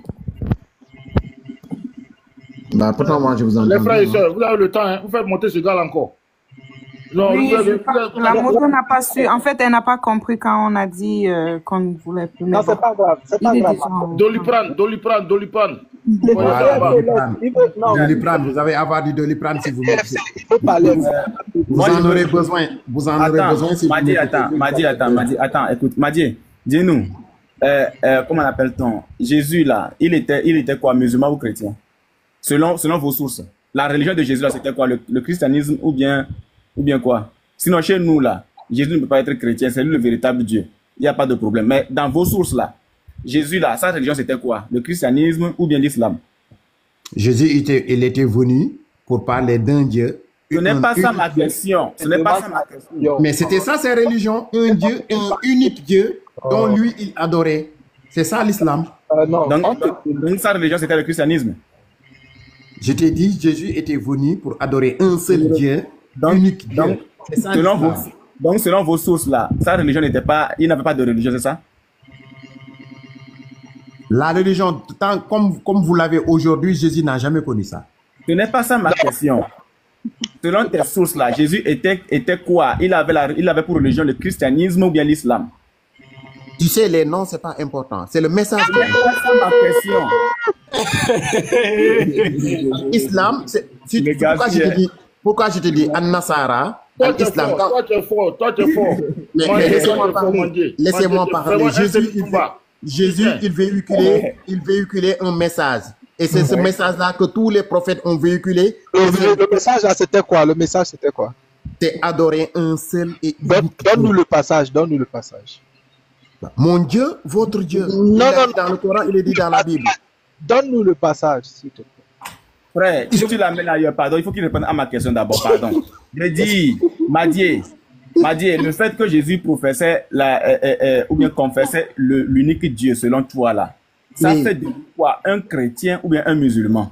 Bah, pourtant, moi, je vous entends. Les frères et sœurs, vous avez le temps, hein? Vous faites monter ce gars-là encore. Non, Oui, la moto n'a pas su. En fait, elle n'a pas compris quand on a dit qu'on ne voulait plus. Non, c'est pas grave, c'est pas grave. Doliprane. Doliprane, vous avez avoir du Doliprane si vous voulez. Il faut parler. Vous en aurez besoin. Vous en aurez besoin si vous Madier, voulez. attends, écoute, Madier, dis-nous, comment appelle-t-on? Jésus, là, il était quoi, musulman ou chrétien? Selon vos sources. La religion de Jésus, là, c'était quoi? Le christianisme ou bien quoi? Sinon, chez nous, là, Jésus ne peut pas être chrétien, c'est lui le véritable Dieu. Il n'y a pas de problème. Mais dans vos sources, là, Jésus, là, sa religion, c'était quoi? Le christianisme ou bien l'islam? Jésus, il était venu pour parler d'un Dieu. Ce n'est pas ça ma question. Ce n'est pas ça ma question. Mais c'était ça, ses religions. Un Dieu, un unique Dieu dont lui, il adorait. C'est ça l'islam. Non. Donc, sa religion, c'était le christianisme. Je t'ai dit, Jésus était venu pour adorer un seul Dieu, unique Dieu. C'est ça, selon vos sources là, sa religion n'était pas, il n'avait pas de religion, c'est ça? La religion, comme vous l'avez aujourd'hui, Jésus n'a jamais connu ça. Ce n'est pas ça ma question. Selon tes sources là, Jésus était quoi? Il avait pour religion le christianisme ou bien l'islam? Tu sais, les noms, c'est pas important. C'est le message. Ce n'est pas ça ma question. Islam, pourquoi je te dis An-Nasara, Al-Islam. Toi, tu es fort. Mais laissez-moi parler. Jésus, il véhiculait un message. Et c'est ce message-là que tous les prophètes ont véhiculé. Le message là, c'était quoi? Le message, c'était quoi? C'est adorer un seul et unique. Donne-nous le passage. Mon Dieu, votre Dieu. Non. Dans le Coran, il est dit dans la Bible. Donne-nous le passage, s'il te plaît. Frère, si tu l'amènes ailleurs, pardon, il faut qu'il réponde à ma question d'abord, pardon. Je dis, Madier, le fait que Jésus professait ou bien confessait l'unique Dieu selon toi là, ça fait de quoi un chrétien ou bien un musulman?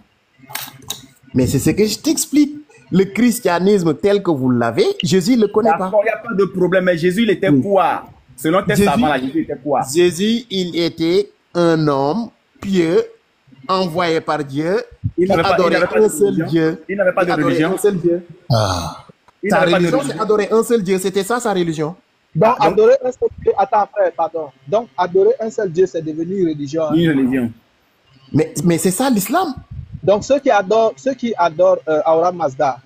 Mais c'est ce que je t'explique. Le christianisme tel que vous l'avez, Jésus ne le connaît pas. Il n'y a pas de problème, mais Jésus, il était quoi? Selon tes savants, là, Jésus était quoi? Jésus, il était un homme pieux, envoyé par Dieu. Il adorait un seul Dieu. Il n'avait pas de religion. Sa religion, c'est adorer un seul Dieu. C'était ça, sa religion. Donc, adorer un seul Dieu... Attends, frère, pardon. Donc, adorer un seul Dieu, c'est devenu une religion. Hein? Une religion. Mais c'est ça, l'islam. Donc, ceux qui adorent Ahura Mazda,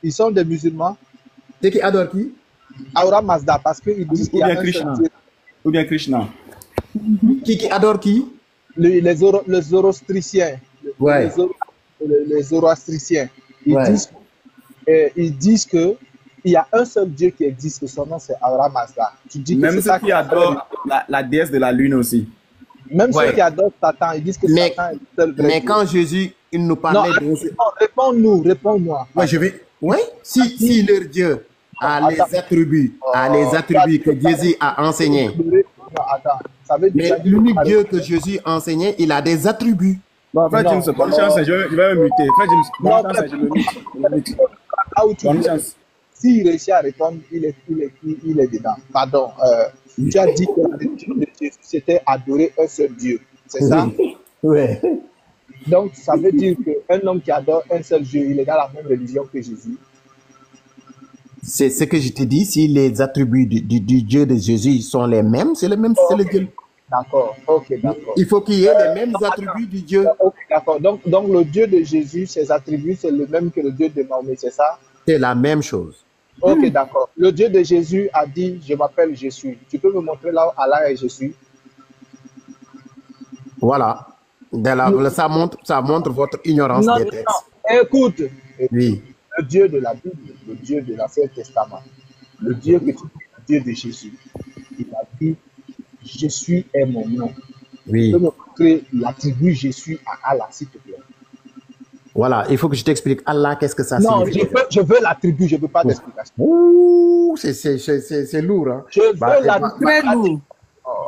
ils sont des musulmans? Ceux qui adorent qui? Ahura Mazda, parce qu'ils disent qu'il y a un seul Dieu. Ou bien Krishna. Qui adore qui? Les zoroastriciens. Ouais. Les zoroastriciens. Ils disent que il y a un seul Dieu qui existe, son nom c'est Ahura Mazda. Tu dis même ceux qui adorent la déesse de la lune aussi. Même ceux qui adorent Satan, ils disent que Satan est le seul vrai Dieu. Quand Jésus, il nous parlait de... Réponds-moi. Ouais, je vais... Oui, si leur Dieu a les attributs, que Jésus a enseignés. Mais l'unique Dieu que Jésus enseignait, il a des attributs. Bon, Frère James, bonne chance, je vais me muter. Frère James, bonne chance, je me mute. Bonne chance. S'il réussit à répondre, il est dedans. Pardon, tu as dit que la religion de Jésus, c'était adorer un seul Dieu. C'est ça? Oui. Donc, ça veut dire qu'un homme qui adore un seul Dieu, il est dans la même religion que Jésus. C'est ce que je te dis. Si les attributs du Dieu de Jésus sont les mêmes, c'est le même, c'est le Dieu. D'accord, ok, d'accord. Il faut qu'il y ait les mêmes attributs du Dieu. Ok, d'accord. Donc, le Dieu de Jésus, ses attributs, c'est le même que le Dieu de Mahomet, c'est ça? C'est la même chose. Ok, d'accord. Le Dieu de Jésus a dit, je m'appelle Jésus. Tu peux me montrer là où Allah est Jésus? Voilà. Ça montre votre ignorance des textes. Non. Écoute. Oui. Le Dieu de la Bible, le Dieu de l'Ancien Testament, le Dieu que tu dis, le Dieu de Jésus, il a dit, Jésus est mon nom. Oui. Tu peux me montrer l'attribut Jésus à Allah, s'il te plaît. Voilà, il faut que je t'explique Allah, qu'est-ce que ça signifie. Non, je veux l'attribut, je ne veux pas d'explication. Ouh, c'est lourd. Hein. Je veux l'attribut. Très lourd.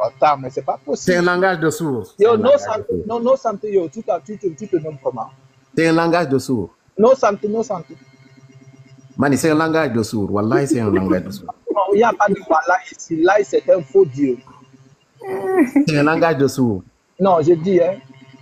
attends, mais c'est pas C'est un possible. langage de sourds. Yo, no santé, no santé, yo, tu te nommes comment? C'est un langage de sourds. No santé, no santé. Mani, c'est un langage de sourds. Wallahi, c'est un langage de sourds. Non, il n'y a pas de voilà ici. Là, c'est un faux Dieu. C'est un langage de sourds. Non, je dis, hein,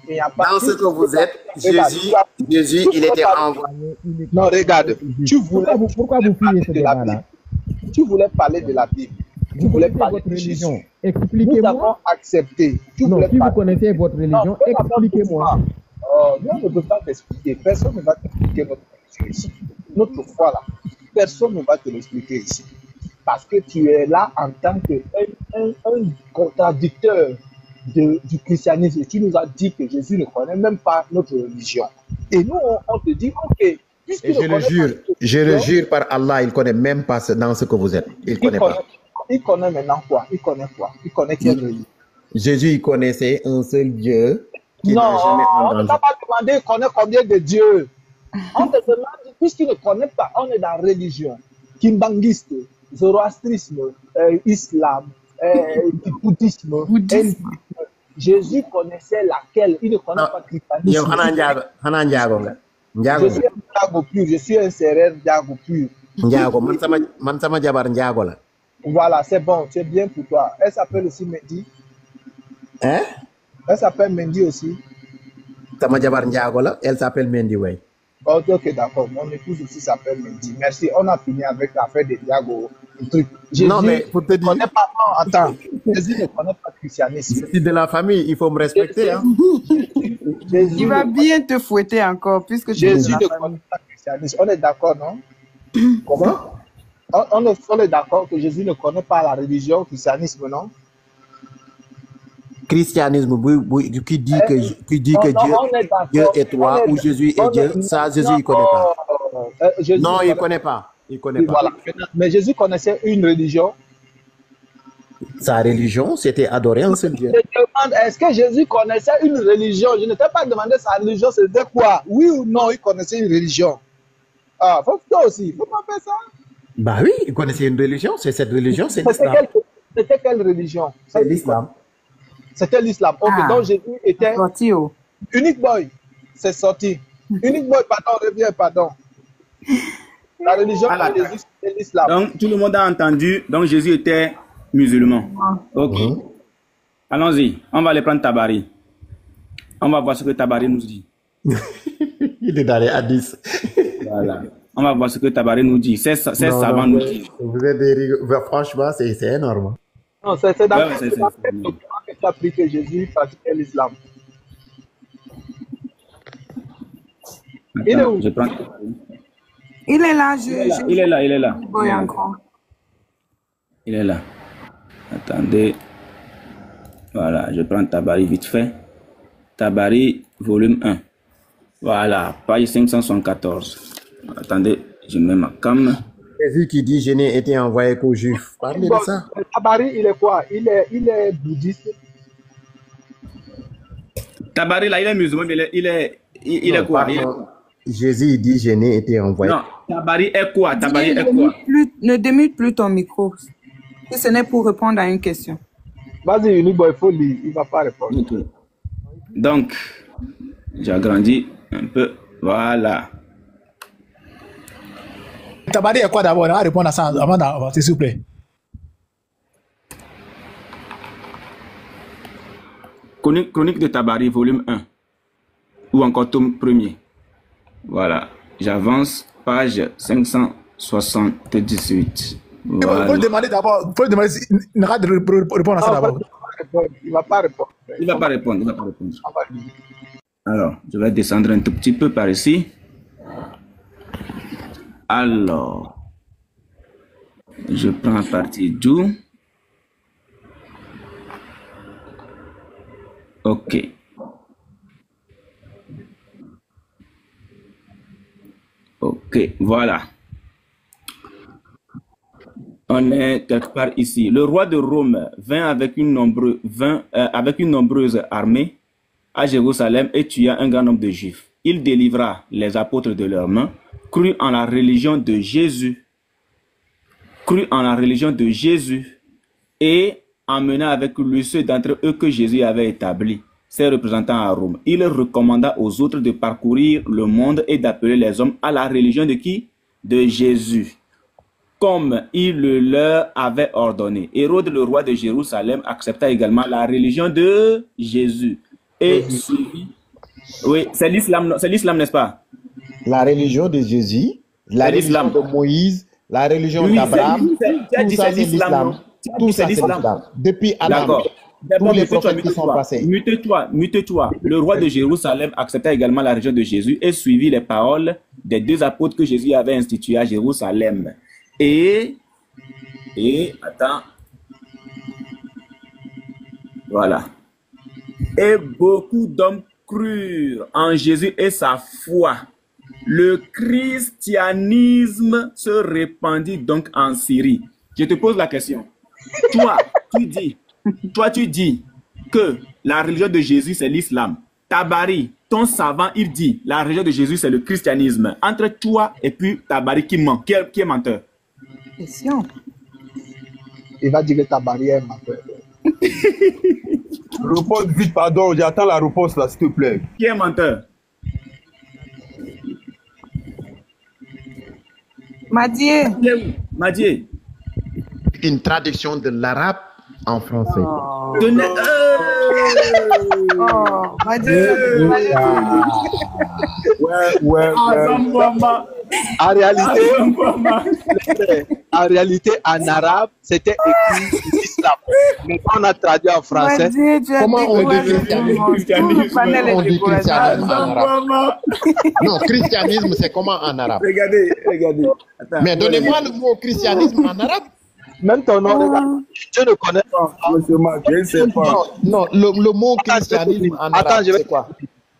il n'y a pas... Dans ce que vous êtes, Jésus, il était envoyé. Non, regarde, tu voulais Pourquoi vous fuyez ce de la débat-là? Bible. Tu voulais parler de la Bible. Tu voulais parler votre de religion. Jésus. Nous Expliquez-moi. avons accepté. Tu Non, voulais si vous parler- connaissez votre religion, Non, fais d'abord expliquez-moi. pour moi. Nous, on ne peut pas t'expliquer. Personne ne va t'expliquer notre religion ici. Notre foi là. Personne ne va te l'expliquer ici. Parce que tu es là en tant qu'un contradicteur du christianisme. Tu nous as dit que Jésus ne connaît même pas notre religion. Et nous, on te dit, ok, puisqu'il Et ne connaît pas notre je le religion, jure par Allah, il ne connaît même pas dans ce que vous êtes. Il ne connaît pas. il connaît maintenant quoi? Il connaît quoi? Il connaît quelle religion? Jésus, il connaissait un seul Dieu qui n'a Non, jamais on ne entendu. t'a pas demandé, il connaît combien de dieux. On te demande, puisqu'il ne connaît pas, on est dans la religion. Kimbanguiste, zoroastrisme, islam, bouddhisme, hindouisme. Jésus connaissait laquelle? Il ne connaît pas Yo, christianisme. xanaa njaago nga. Njaago Je suis un Ndiago pur, je suis un Sérère Ndiago pur. Njaago, man sama jabar njaago la. Voilà, c'est bon, c'est bien pour toi. Elle s'appelle aussi Mendy. Hein? Elle s'appelle Mendy aussi. Sama jabar njaago la, elle s'appelle Mendy Way. Ok, ok, d'accord. Mon épouse aussi s'appelle Mendy. Merci. On a fini avec l'affaire de Ndiago. Le truc. Jésus Non, mais pour te ne dire, connaît pas. Non, attends. Jésus ne connaît pas le christianisme. c'est de la famille, il faut me respecter. Hein? Jésus Il va ne- bien te fouetter encore, puisque tu es de Jésus la ne famille. connaît pas le christianisme. On est d'accord, non? Comment? On est d'accord que Jésus ne connaît pas la religion, le christianisme, non? Christianisme, qui dit que Non, Dieu, on est d'accord. Dieu est toi On est- ou Jésus est on est- Dieu, ça Jésus non, il connaît pas. Jésus Non, ne il connaît connaît pas. Il connaît Oui, pas. voilà. Mais Jésus connaissait une religion. Sa religion, c'était adorer un seul Dieu. Je demande, est-ce que Jésus connaissait une religion? Je ne t'ai pas demandé sa religion, c'était quoi? Oui ou non, il connaissait une religion? Ah, faut toi aussi, faut pas faire ça. Bah oui, il connaissait une religion, c'est cette religion, c'est C'était l'islam. c'était quelle religion? C'est l'islam. C'était l'islam. Ok, Ah. donc Jésus était Sorti, oh. Unique Boy. C'est sorti. Unique Boy, pardon, reviens, pardon. La religion Ah, de Jésus, c'était l'islam. Donc, tout le monde a entendu. Donc, Jésus était musulman. Ok. Allons-y. On va aller prendre Tabari. On va voir ce que Tabari nous dit. Il est dans les hadiths. Voilà. On va voir ce que Tabari nous dit. C'est savant nous dit. Vous êtes des rigoureux. Franchement, c'est énorme. Non, c'est dans Ouais, c'est- quel document que tu as appris que Jésus pratiquait l'islam. Il est Attends, où? je prends Tabari. Il est là, Il est là, il est là. Oui, encore. Il est là. Attendez. Voilà, je prends Tabari vite fait. Tabari, volume 1. Voilà, page 574. Attendez, je mets ma cam. Jésus qui dit, je n'ai été envoyé qu'aux Juifs. Parlez de ça. Tabari, il est quoi? Il est bouddhiste. Tabari, là, il est musulman, mais il est Non, quoi? pardon. Jésus il dit, je n'ai été envoyé. Non, Tabari est quoi? Tabari est quoi? Ne démute plus ton micro. Si ce n'est pour répondre à une question. Vas-y, Unique Boy, il faut lire. Il ne va pas répondre. Ok. Donc, j'agrandis un peu. Voilà. Tabari est quoi d'abord? On va répondre à ça avant d'avancer, s'il vous plaît. Chronique de Tabari, volume 1. Ou encore tome 1er. Voilà. J'avance, page 578. Il faut Voilà. le demander d'abord. Il faut le demander si il aura de répondre à ça Non, d'abord. il ne va pas répondre. Il ne va pas répondre. Il va pas répondre. On va lire. Alors, je vais descendre un tout petit peu par ici. Alors, je prends à partir d'où? Ok. Ok, voilà. On est quelque part ici. Le roi de Rome vint avec une nombreuse armée à Jérusalem et tua un grand nombre de Juifs. Il délivra les apôtres de leurs mains, crut en la religion de Jésus, et emmena avec lui ceux d'entre eux que Jésus avait établis, ses représentants à Rome. Il recommanda aux autres de parcourir le monde et d'appeler les hommes à la religion de qui? De Jésus, comme il le leur avait ordonné. Hérode, le roi de Jérusalem, accepta également la religion de Jésus et suivit. Oui, c'est l'islam, n'est-ce pas? La religion de Jésus, la religion de Moïse, la religion d'Abraham, tout ça c'est l'islam. Tout ça c'est l'islam. Depuis Adam, tous les prophètes qui sont passés. Mute-toi. Le roi de Jérusalem accepta également la religion de Jésus et suivit les paroles des 2 apôtres que Jésus avait institués à Jérusalem. Et attends. Voilà. Et beaucoup d'hommes crurent en Jésus et sa foi. Le christianisme se répandit donc en Syrie. Je te pose la question. Toi, tu dis que la religion de Jésus, c'est l'islam. Tabari, ton savant, il dit la religion de Jésus, c'est le christianisme. Entre toi et puis Tabari, qui ment? Qui est menteur? Question. Il va dire que Tabari est menteur. Réponse vite, pardon, j'attends la réponse là, s'il te plaît. Qui est menteur? Madié. Madié. Une traduction de l'arabe en français. Madié. En réalité, en arabe, c'était écrit l'islam. Mais quand on a traduit en français, comment on dit christianisme en arabe? Non, christianisme, c'est comment en arabe? Regardez. Attends, mais donnez-moi le mot christianisme en arabe. Même ton nom, regarde. Je ne connais pas. Je ne sais pas. Non, le mot christianisme en arabe, c'est quoi?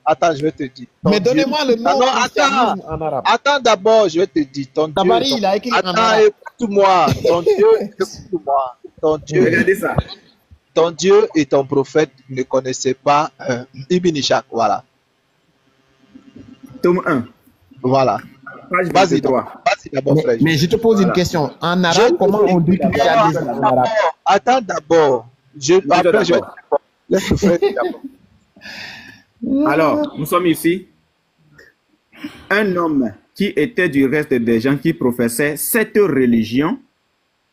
Attends, je vais te dire. Mais donnez-moi le nom christianisme en arabe. Attends d'abord, je vais te dire. Ton Dieu. Tabari, il a écrit en arabe. Attends, écoute-moi. Ton Dieu. Regardez ça. Ton Dieu et ton prophète ne connaissaient pas Ibn Ishaq. Voilà. Tome 1. Voilà. Vas-y d'abord, frère. Mais je te pose une question. En arabe, comment on dit christianisme en arabe? Attends d'abord. Après, je vais te répondre. Laisse le frère d'abord. Alors, nous sommes ici. Un homme qui était du reste des gens qui professaient cette religion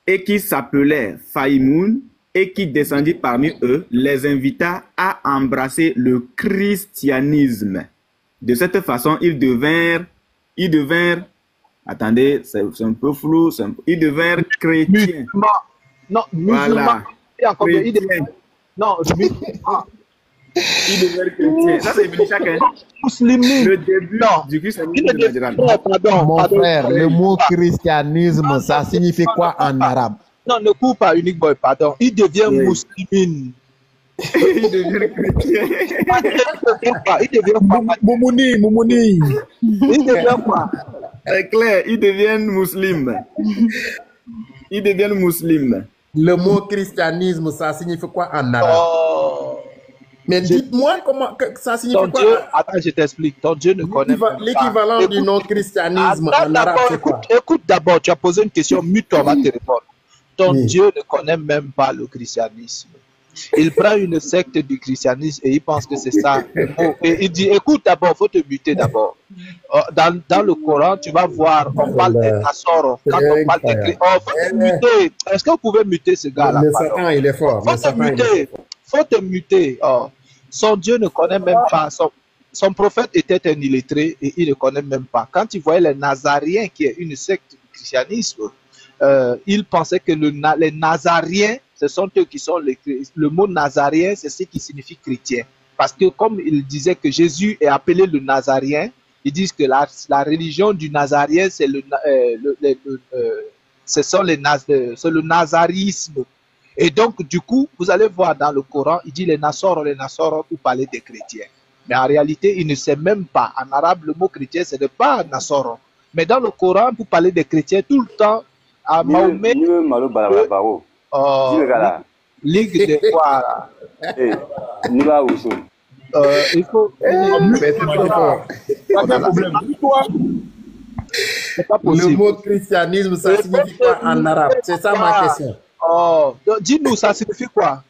et qui s'appelait Faïmoun et qui descendit parmi eux, les invita à embrasser le christianisme. De cette façon, ils devinrent, attendez, c'est un peu flou, ils devinrent chrétiens. Non, musulmans. Voilà. Non, Il devient chrétien. Ça, c'est Ibn Ishaq. Le début du christianisme de Najran. Mon frère, le mot christianisme, ça signifie quoi en arabe? Non, ne coupe pas Unique Boy, pardon. Il devient musulman. Il devient chrétien. Il devient quoi? Moumouni. Il devient quoi? C'est clair, il devient musulman. Le mot christianisme, ça signifie quoi en arabe? Mais dites-moi comment ça signifie quoi? Attends, je t'explique. Ton Dieu ne connaît pas. L'équivalent du nom christianisme en arabe, c'est quoi? Écoute d'abord, tu as posé une question, mute-toi, on va te répondre. Ton Dieu ne connaît même pas le christianisme. Il prend une secte du christianisme et il pense que c'est ça. Et il dit, écoute d'abord, il faut te muter d'abord. Dans le Coran, tu vas voir, on parle des Nassoro. Quand on parle des chrétiens, faut te muter. Est-ce que vous pouvez muter ce gars-là? Le Satan, il est fort. Faut te muter. Son Dieu ne connaît même pas. Son prophète était un illettré et il ne connaît même pas. Quand il voyait les Nazariens, qui est une secte du christianisme, il pensait que les Nazariens, ce sont eux qui sont le mot Nazarien, c'est ce qui signifie chrétien. Parce que comme il disait que Jésus est appelé le Nazarien, ils disent que la religion du Nazarien, c'est le nazarisme. Et donc, du coup, vous allez voir dans le Coran, il dit les Nassoro pour parler des chrétiens. Mais en réalité, il ne sait même pas. En arabe, le mot chrétien, ce n'est pas Nassoro. Mais dans le Coran, pour parler des chrétiens, tout le temps, à Mahomet... Ligue de quoi là? Il faut... Le mot christianisme, ça signifie quoi en arabe? C'est ça ma question. Oh, donc, dis-nous, ça signifie quoi?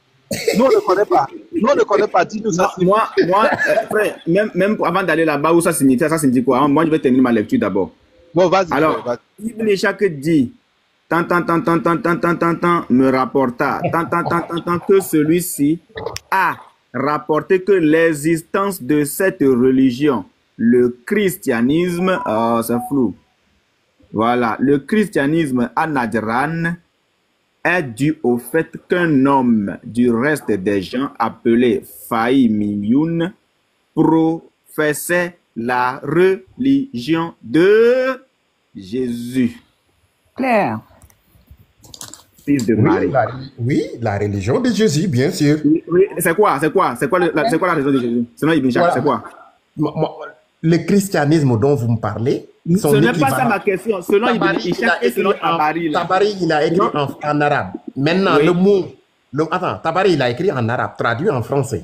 Nous, on ne connaît pas. Nous, on ne connaît pas. Dis-nous, ça signifie Moi, frère, même avant d'aller là-bas où ça signifie quoi? Moi, je vais terminer ma lecture d'abord. Bon, vas-y. Alors, vas-y. Ibn Ishaq dit, tant, me rapporta, tant, que celui-ci a rapporté que l'existence de cette religion, le christianisme, c'est flou. Voilà, le christianisme à Najran est dû au fait qu'un homme du reste des gens appelé Faïmiyun professait la religion de Jésus, Claire. fils de Marie. Oui, la religion de Jésus, bien sûr. Oui, c'est quoi la religion de Jésus? Selon Ibn Ishaq, c'est quoi? Le christianisme dont vous me parlez, Ce n'est pas ça ma question. Selon Ibn Ishaq et selon Tabari. Tabari, il a écrit en arabe. Maintenant, Oui. Attends, Tabari, il a écrit en arabe, traduit en français.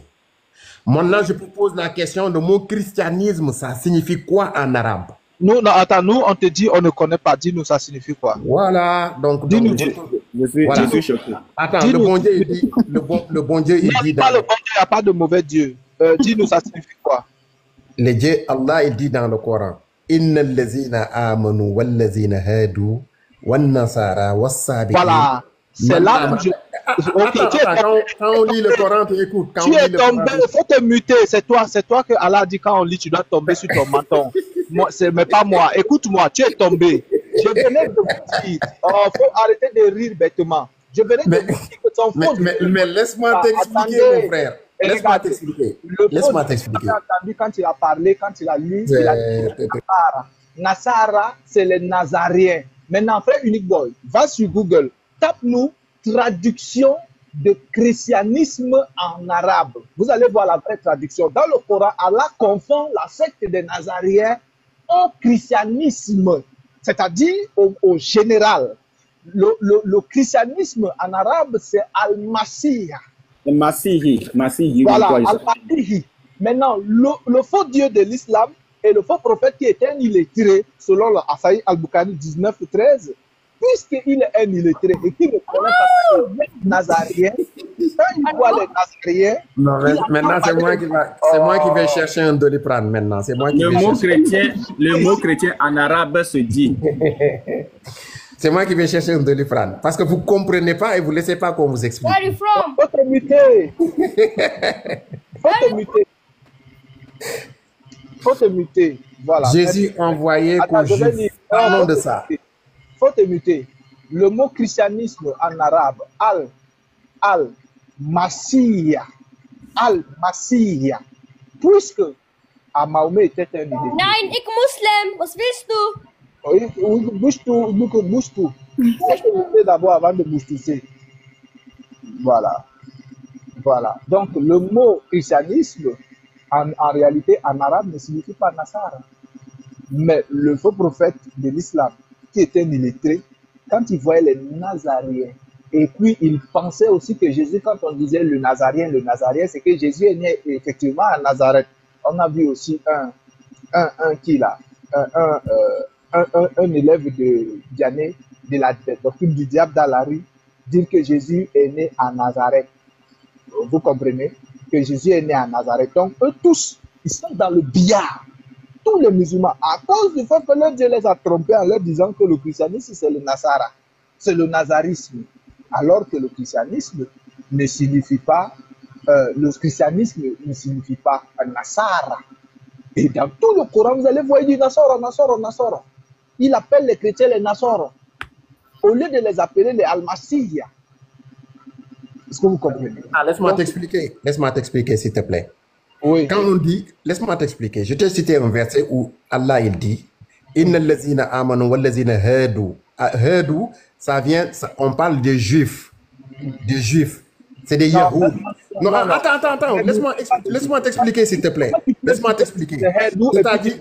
Maintenant, je vous pose la question, le mot christianisme, ça signifie quoi en arabe? Nous, non, attends, nous, on te dit, on ne connaît pas. Dis-nous, ça signifie quoi? Voilà, donc Dis-nous. Je suis choqué. Attends, Dis-nous. le bon Dieu, il dit, le bon Dieu, il Non, dit pas dans le bon Dieu, il n'y a pas de mauvais Dieu. Dis-nous, ça signifie quoi? le Dieu, Allah, il dit dans le Coran, Inna allazina amanu wallazina hadu wan nasara was-sabiqin. Voilà. C'est là où je. Ok, Attends, quand on lit le Coran, tu écoutes. Quand tu on lit es le tombé, Coran, il faut te muter. C'est toi que Allah dit quand on lit, tu dois tomber sur ton menton. Moi, mais pas moi. Écoute-moi, tu es tombé. Je venais de vous dire, faut arrêter de rire bêtement. Je venais de vous dire que ton fond. mais laisse-moi t'expliquer, mon frère. Laisse-moi t'expliquer. Laisse-moi t'expliquer. J'ai entendu quand il a parlé, quand il a lu, il a dit Nasara. Nasara, c'est les Nazaréens. Maintenant, frère Unique Boy, va sur Google, tape-nous traduction de christianisme en arabe. Vous allez voir la vraie traduction. Dans le Coran, Allah confond la secte des Nazaréens au christianisme, c'est-à-dire au général. Le christianisme en arabe, c'est Al-Masih. Masihi. Voilà, Al-Masihi. Maintenant, le faux Dieu de l'islam et le faux prophète qui est un illettré, selon le Asaï Al-Bukhari 19-13, puisqu'il est un illettré et qu'il ne connaît pas les Nazaréens, quand il voit les Nazaréens... Non, maintenant, c'est moi qui vais chercher un Doliprane maintenant. C'est moi qui Le mot chrétien en arabe se dit. C'est moi qui vais chercher un Doliprane. Parce que vous ne comprenez pas et vous ne laissez pas qu'on vous explique. Where are you from? Faut te muter. Faut te muter. Voilà. Jésus envoyé qu'aux Juifs. Parlons de ça. Faut te muter. Le mot christianisme en arabe, Al-Masih. Al-Masih. Puisque Mahomet était un idée. Nein, ik Muslim. Was willst du? Oui, bouge-tout. Faut te muter d'abord avant de bouge-tousser. Voilà. Donc, le mot christianisme, en réalité, en arabe, ne signifie pas Nasara. Mais le faux prophète de l'islam, qui était un illettré, quand il voyait les Nazaréens, et puis il pensait aussi que Jésus, quand on disait le Nazarien, c'est que Jésus est né effectivement à Nazareth. On a vu aussi un élève de Diané, de la doctrine du diable dans la rue, dire que Jésus est né à Nazareth. Vous comprenez que Jésus est né à Nazareth. Donc, eux tous, ils sont dans le billard. Tous les musulmans, à cause du fait que leur Dieu les a trompés en leur disant que le christianisme, c'est le Nasara, c'est le nazarisme. Alors que le christianisme ne signifie pas, Nasara. Et dans tout le Coran, vous allez voir, il dit Nasara. Il appelle les chrétiens les Nasara. Au lieu de les appeler les Al-Masih. Est-ce que vous comprenez? Laisse-moi t'expliquer, s'il te plaît. Oui. Quand on dit, laisse-moi t'expliquer. Je t'ai cité un verset où Allah il dit, Inna allazina amanu wallazina hadu. Hadu, on parle des juifs. Des juifs. C'est des yahoud. Non, attends. Laisse-moi t'expliquer, s'il te plaît. Laisse-moi t'expliquer. C'est-à-dire,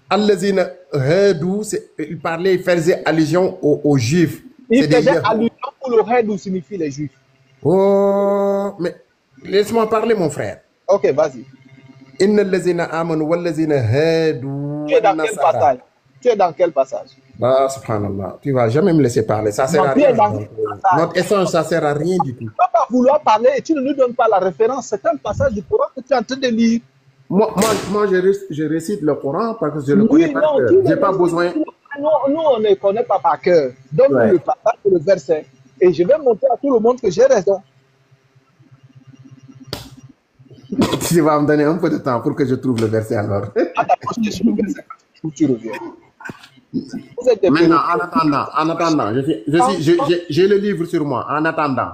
allazina hadu, il faisait allusion aux juifs. Il faisait allusion pour le hadu signifie les juifs. Oh, mais laisse-moi parler, mon frère. Ok, vas-y. Inna allazina amanu wallazina hadu. Tu es dans quel passage? Bah, subhanallah, tu vas jamais me laisser parler, ça sert à rien. Donc, notre échange, ça sert à rien du tout. Tu ne peux pas vouloir parler et tu ne nous donnes pas la référence. C'est un passage du Coran que tu es en train de lire. Moi je récite le Coran parce que je le connais par cœur. J'ai pas besoin. Nous, on ne connaît pas par cœur. Donne-nous le passage et le verset. Et je vais montrer à tout le monde que j'ai raison. Tu vas me donner un peu de temps pour que je trouve le verset alors. Tu reviens. Maintenant, en attendant, j'ai le livre sur moi. En attendant,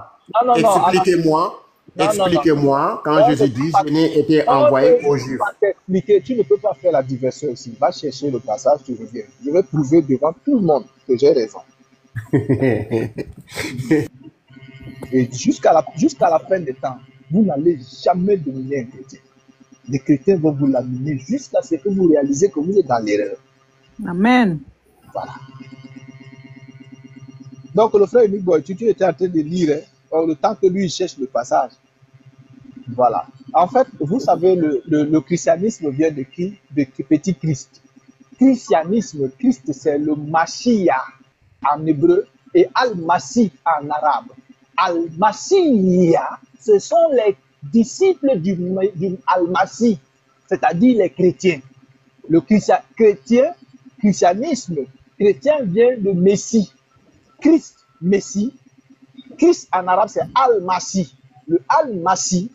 expliquez-moi quand Jésus dit je n'ai été envoyé aux Juifs. Tu ne peux pas faire la diversion ici. Va chercher le passage, tu reviens. Je vais prouver devant tout le monde que j'ai raison. Et jusqu'à la fin des temps, vous n'allez jamais dominer un chrétien. Les chrétiens vont vous laminer jusqu'à ce que vous réalisez que vous êtes dans l'erreur. Amen. Voilà. Donc le frère Unique Boy, tu étais en train de lire, hein, le temps que lui il cherche le passage. Voilà. En fait, vous savez, le christianisme vient de qui? De petit Christ. Christianisme, Christ c'est le Mashiach en hébreu et Al-Masih en arabe. Al-Masih, ce sont les disciples du Al-Masih, c'est-à-dire les chrétiens. Le christianisme chrétien vient de Messie. Christ, Messie. Christ en arabe c'est Al-Masih. Le Al-Masih,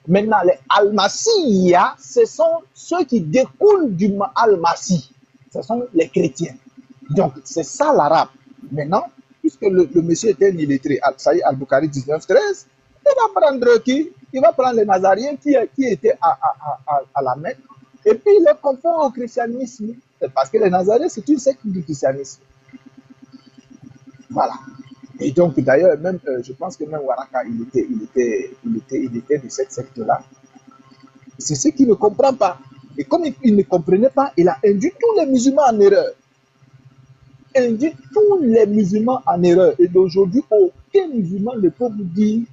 maintenant les Al-Masih, ce sont ceux qui découlent du Al-Masih. Ce sont les chrétiens. Donc c'est ça l'arabe. Maintenant, puisque le monsieur était un illettré, Saïd Al-Bukhari 1913, il va prendre qui? Il va prendre les Nazariens qui étaient à la Mecque et puis il les confond au christianisme. Parce que les Nazariens, c'est une secte du christianisme. Voilà. Et donc, d'ailleurs, même, je pense que même Waraka, il était de cette secte-là. C'est ce qu'il ne comprend pas. Et comme il ne comprenait pas, il a induit tous les musulmans en erreur. Induit tous les musulmans en erreur. Et d'aujourd'hui, aucun musulman ne peut vous dire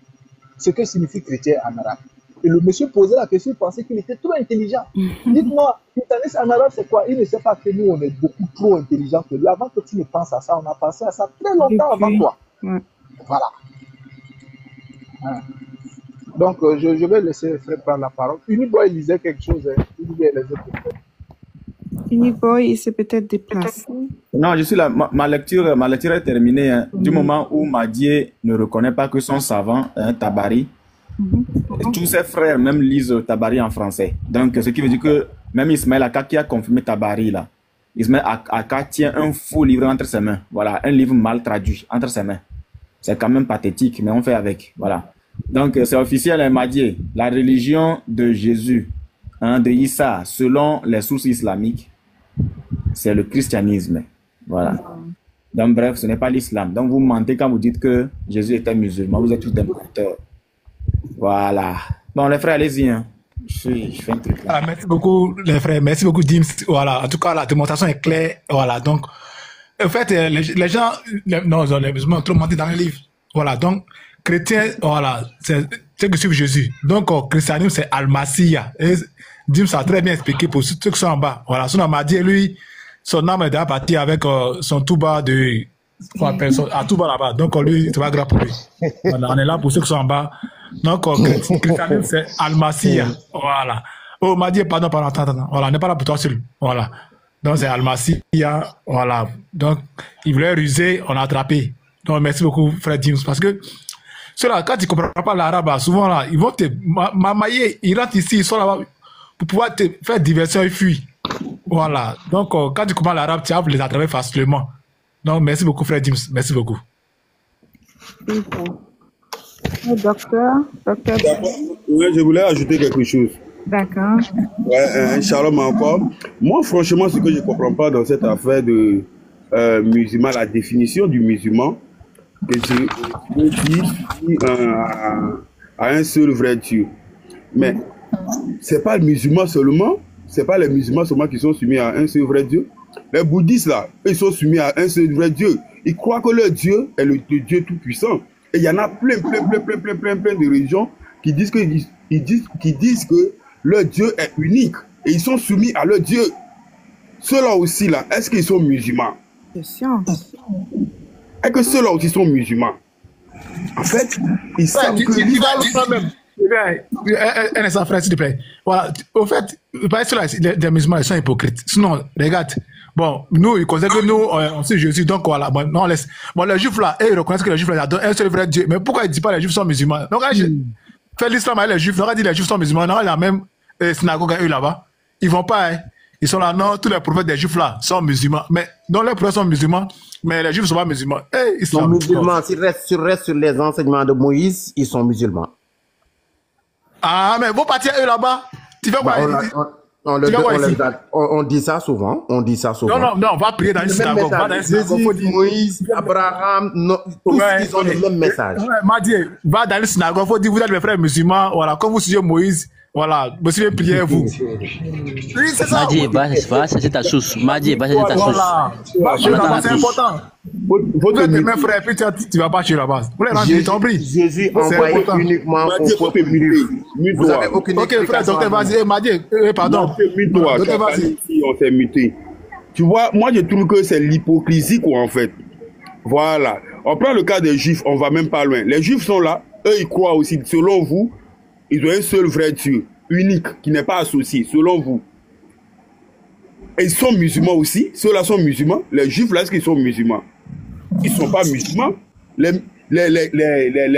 ce que signifie chrétien en arabe. Et le monsieur posait la question, il pensait qu'il était trop intelligent. Dites-moi, christianisme en arabe, c'est quoi? Il ne sait pas que nous, on est beaucoup trop intelligents que lui. Avant que tu ne penses à ça, on a pensé à ça très longtemps avant toi. Voilà. Donc, je vais laisser le frère prendre la parole. Uniboy lisait quelque chose. Uniboy, il s'est peut-être déplacé. Non, je suis là. Ma lecture est terminée. Hein. Du moment où Madié ne reconnaît pas que son savant, Tabari, tous ses frères même lisent Tabari en français. Donc, ce qui veut dire que même Ismaël Aka qui a confirmé Tabari là, Ismaël Aka tient un faux livre entre ses mains. Voilà, un livre mal traduit entre ses mains. C'est quand même pathétique, mais on fait avec. Voilà. Donc, c'est officiel, Madié. La religion de Jésus, de Issa, selon les sources islamiques, c'est le christianisme. Voilà. Donc, bref, ce n'est pas l'islam. Donc, vous mentez quand vous dites que Jésus était musulman. Vous êtes tous des menteurs. Voilà. Bon, les frères, allez-y. Hein. Je fais un truc là. Merci beaucoup, les frères. Merci beaucoup, Dims. Voilà. En tout cas, la démonstration est claire. Voilà. Donc, en fait, les gens, les musulmans ont trop menti dans les livres. Voilà. Donc, chrétien, voilà, c'est que suivent Jésus. Donc, christianisme, c'est Al-Masih. Et Dims a très bien expliqué pour ceux qui sont en bas. Voilà. Son Amadi, lui, son âme est déjà parti avec son tout bas de. À tout bas là-bas. Donc, lui, c'est pas grave pour lui. Voilà. On est là pour ceux qui sont en bas. Donc, christianisme, c'est Al-Masih. Voilà. Oh, Madi, pardon. Voilà. On n'est pas là pour toi seul. Voilà. Donc, c'est Al-Masih. Voilà. Donc, il voulait ruser, on a attrapé. Donc, merci beaucoup, frère Dims. Parce que, ceux-là, quand tu ne comprends pas l'arabe, souvent, là, ils vont te mamailler. Ils rentrent ici, ils sont là-bas pour pouvoir te faire diversion et fuir. Voilà. Donc, quand tu comprends l'arabe, tu vas les attraper facilement. Donc, merci beaucoup, frère Dims. Merci beaucoup. Docteur. Oui, je voulais ajouter quelque chose. D'accord. Ouais, shalom encore. Moi, franchement, ce que je ne comprends pas dans cette affaire de musulman, la définition du musulman, que je dis à un seul vrai Dieu. Mais ce n'est pas le musulman seulement, c'est pas les musulmans seulement qui sont soumis à un seul vrai Dieu. Les bouddhistes, là, ils sont soumis à un seul vrai Dieu. Ils croient que leur Dieu est le Dieu tout-puissant. Et il y en a plein de religions qui disent que leur Dieu est unique. Et ils sont soumis à leur Dieu. Ceux-là aussi, là, est-ce qu'ils sont musulmans? C'est science. Et que ceux-là aussi sont musulmans. En fait, ils savent que... Tu vas le faire même. Un instant, frère, s'il te plaît. Voilà. Au fait, parce que les musulmans, ils sont hypocrites. Sinon, regarde. Bon, nous, ils considèrent que nous, on sait Jésus, donc voilà. Bon, non, laisse. Bon, les juifs là, ils reconnaissent que les juifs là, ils ont un seul vrai Dieu. Mais pourquoi ils ne disent pas que les juifs sont musulmans? Donc, quand je fais l'islam avec les juifs, on va dire que les juifs sont musulmans, on a la même synagogue à eux là-bas. Ils vont pas, hein. Ils sont là, non, tous les prophètes des juifs là sont musulmans. Mais, donc les prophètes sont musulmans, mais les juifs ne sont pas musulmans. Ils sont musulmans. S'ils restent sur les enseignements de Moïse, ils sont musulmans. Ah, mais vous partez eux là-bas. Tu fais quoi? On dit ça souvent. On dit ça souvent. Non, on va prier dans une synagogue. Moïse, Abraham, tous ils ont le même message. M'a dit, va dans une synagogue, il faut dire, vous êtes mes frères musulmans, voilà, comme vous suivez Moïse, voilà, vous suivez prier vous. Oui, c'est ça. Madi, va chercher ta source. Madi, va chercher ta source. Voilà, c'est important. Vous êtes mes frères, puis tu vas pas chez la base. Vous les rendez, t'en prie. Jésus envoyé uniquement au peuple juif. Vous avez aucune ok, frère, docteur, vas-y, Madi, pardon. Docteur, vas-y. On s'est muté. Tu vois, moi, je trouve que c'est l'hypocrisie, quoi, en fait. Voilà. On prend le cas des juifs, on va même pas loin. Les juifs sont là, eux, ils croient aussi, selon vous, ils ont un seul vrai Dieu, unique, qui n'est pas associé, selon vous. Et ils sont musulmans aussi. Ceux-là sont musulmans. Les juifs, là, est-ce qu'ils sont musulmans? Ils ne sont pas musulmans. Les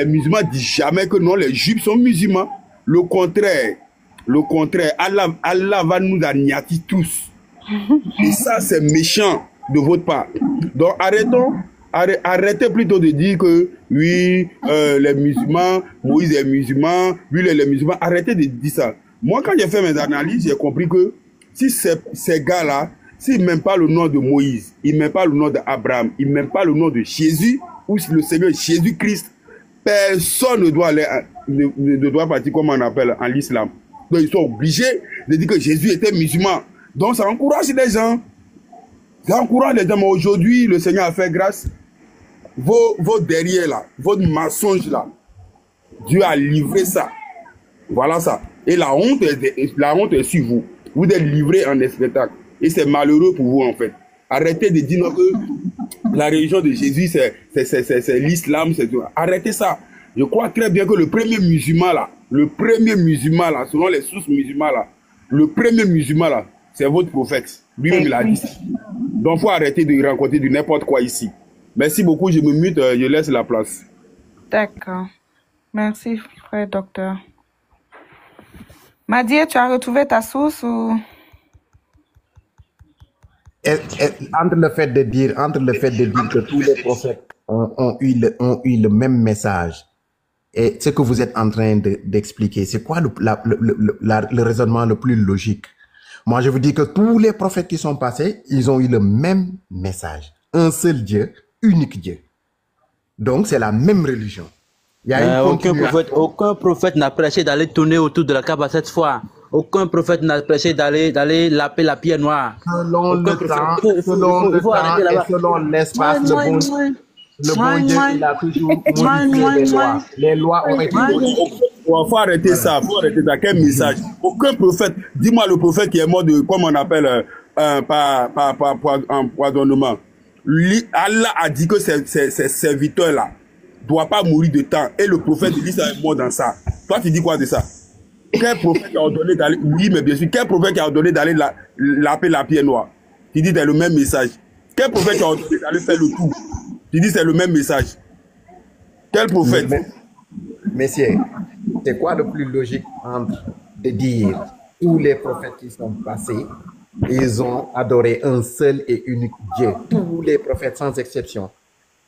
musulmans disent jamais que non, les juifs sont musulmans. Le contraire. Allah va nous anéantir tous. Et ça, c'est méchant de votre part. Donc, arrêtez plutôt de dire que oui, les musulmans, Moïse est musulman, lui, les musulmans. Arrêtez de dire ça. Moi, quand j'ai fait mes analyses, j'ai compris que si ces gars-là, s'ils ne m'aiment pas le nom de Moïse, ils ne m'aiment pas le nom d'Abraham, ils ne m'aiment pas le nom de Jésus, ou le Seigneur Jésus-Christ, personne ne doit partir comme on appelle en l'islam. Donc ils sont obligés de dire que Jésus était musulman. Donc ça encourage les gens. Ça encourage les gens. Mais aujourd'hui, le Seigneur a fait grâce. Vos derrière là, votre mensonge là, Dieu a livré ça. Voilà ça. Et la honte est sur vous. Vous êtes livrés en spectacle. Et c'est malheureux pour vous en fait. Arrêtez de dire que la religion de Jésus c'est l'islam. Arrêtez ça. Je crois très bien que le premier musulman là, selon les sources musulmanes là, le premier musulman là, c'est votre prophète. Lui-même il a dit ça. Donc il faut arrêter de raconter du n'importe quoi ici. Merci beaucoup, je me mute, je laisse la place. D'accord. Merci, frère docteur. Madi, tu as retrouvé ta source ou... Entre le fait de dire que tous les prophètes ont eu le même message et ce que vous êtes en train d'expliquer, c'est quoi le raisonnement le plus logique? Moi, je vous dis que tous les prophètes qui sont passés, ils ont eu le même message. Un seul Dieu, unique Dieu. Donc, c'est la même religion. Il y a aucun prophète n'a prêché d'aller tourner autour de la Kaaba cette fois. Aucun prophète n'a prêché d'aller laper la pierre noire. Selon le temps, selon l'espace, le bon Dieu, il a toujours modifié les lois. Les lois ont été modifiées. Il faut arrêter ça. Quel message? Aucun prophète. Dis-moi le prophète qui est mort de, comme on appelle, par empoisonnement. Allah a dit que ces serviteurs-là ne doivent pas mourir de temps. Et le prophète dit ça est mort dans ça. Toi, tu dis quoi de ça? Quel prophète a ordonné d'aller... Oui, mais bien sûr. Quel prophète a ordonné d'aller laper la pierre noire? Tu dis c'est le même message. Quel prophète a ordonné d'aller faire le tour? Tu dis c'est le même message. Quel prophète? Messieurs, c'est quoi le plus logique entre de dire tous les prophètes qui sont passés, ils ont adoré un seul et unique Dieu. Tous les prophètes sans exception.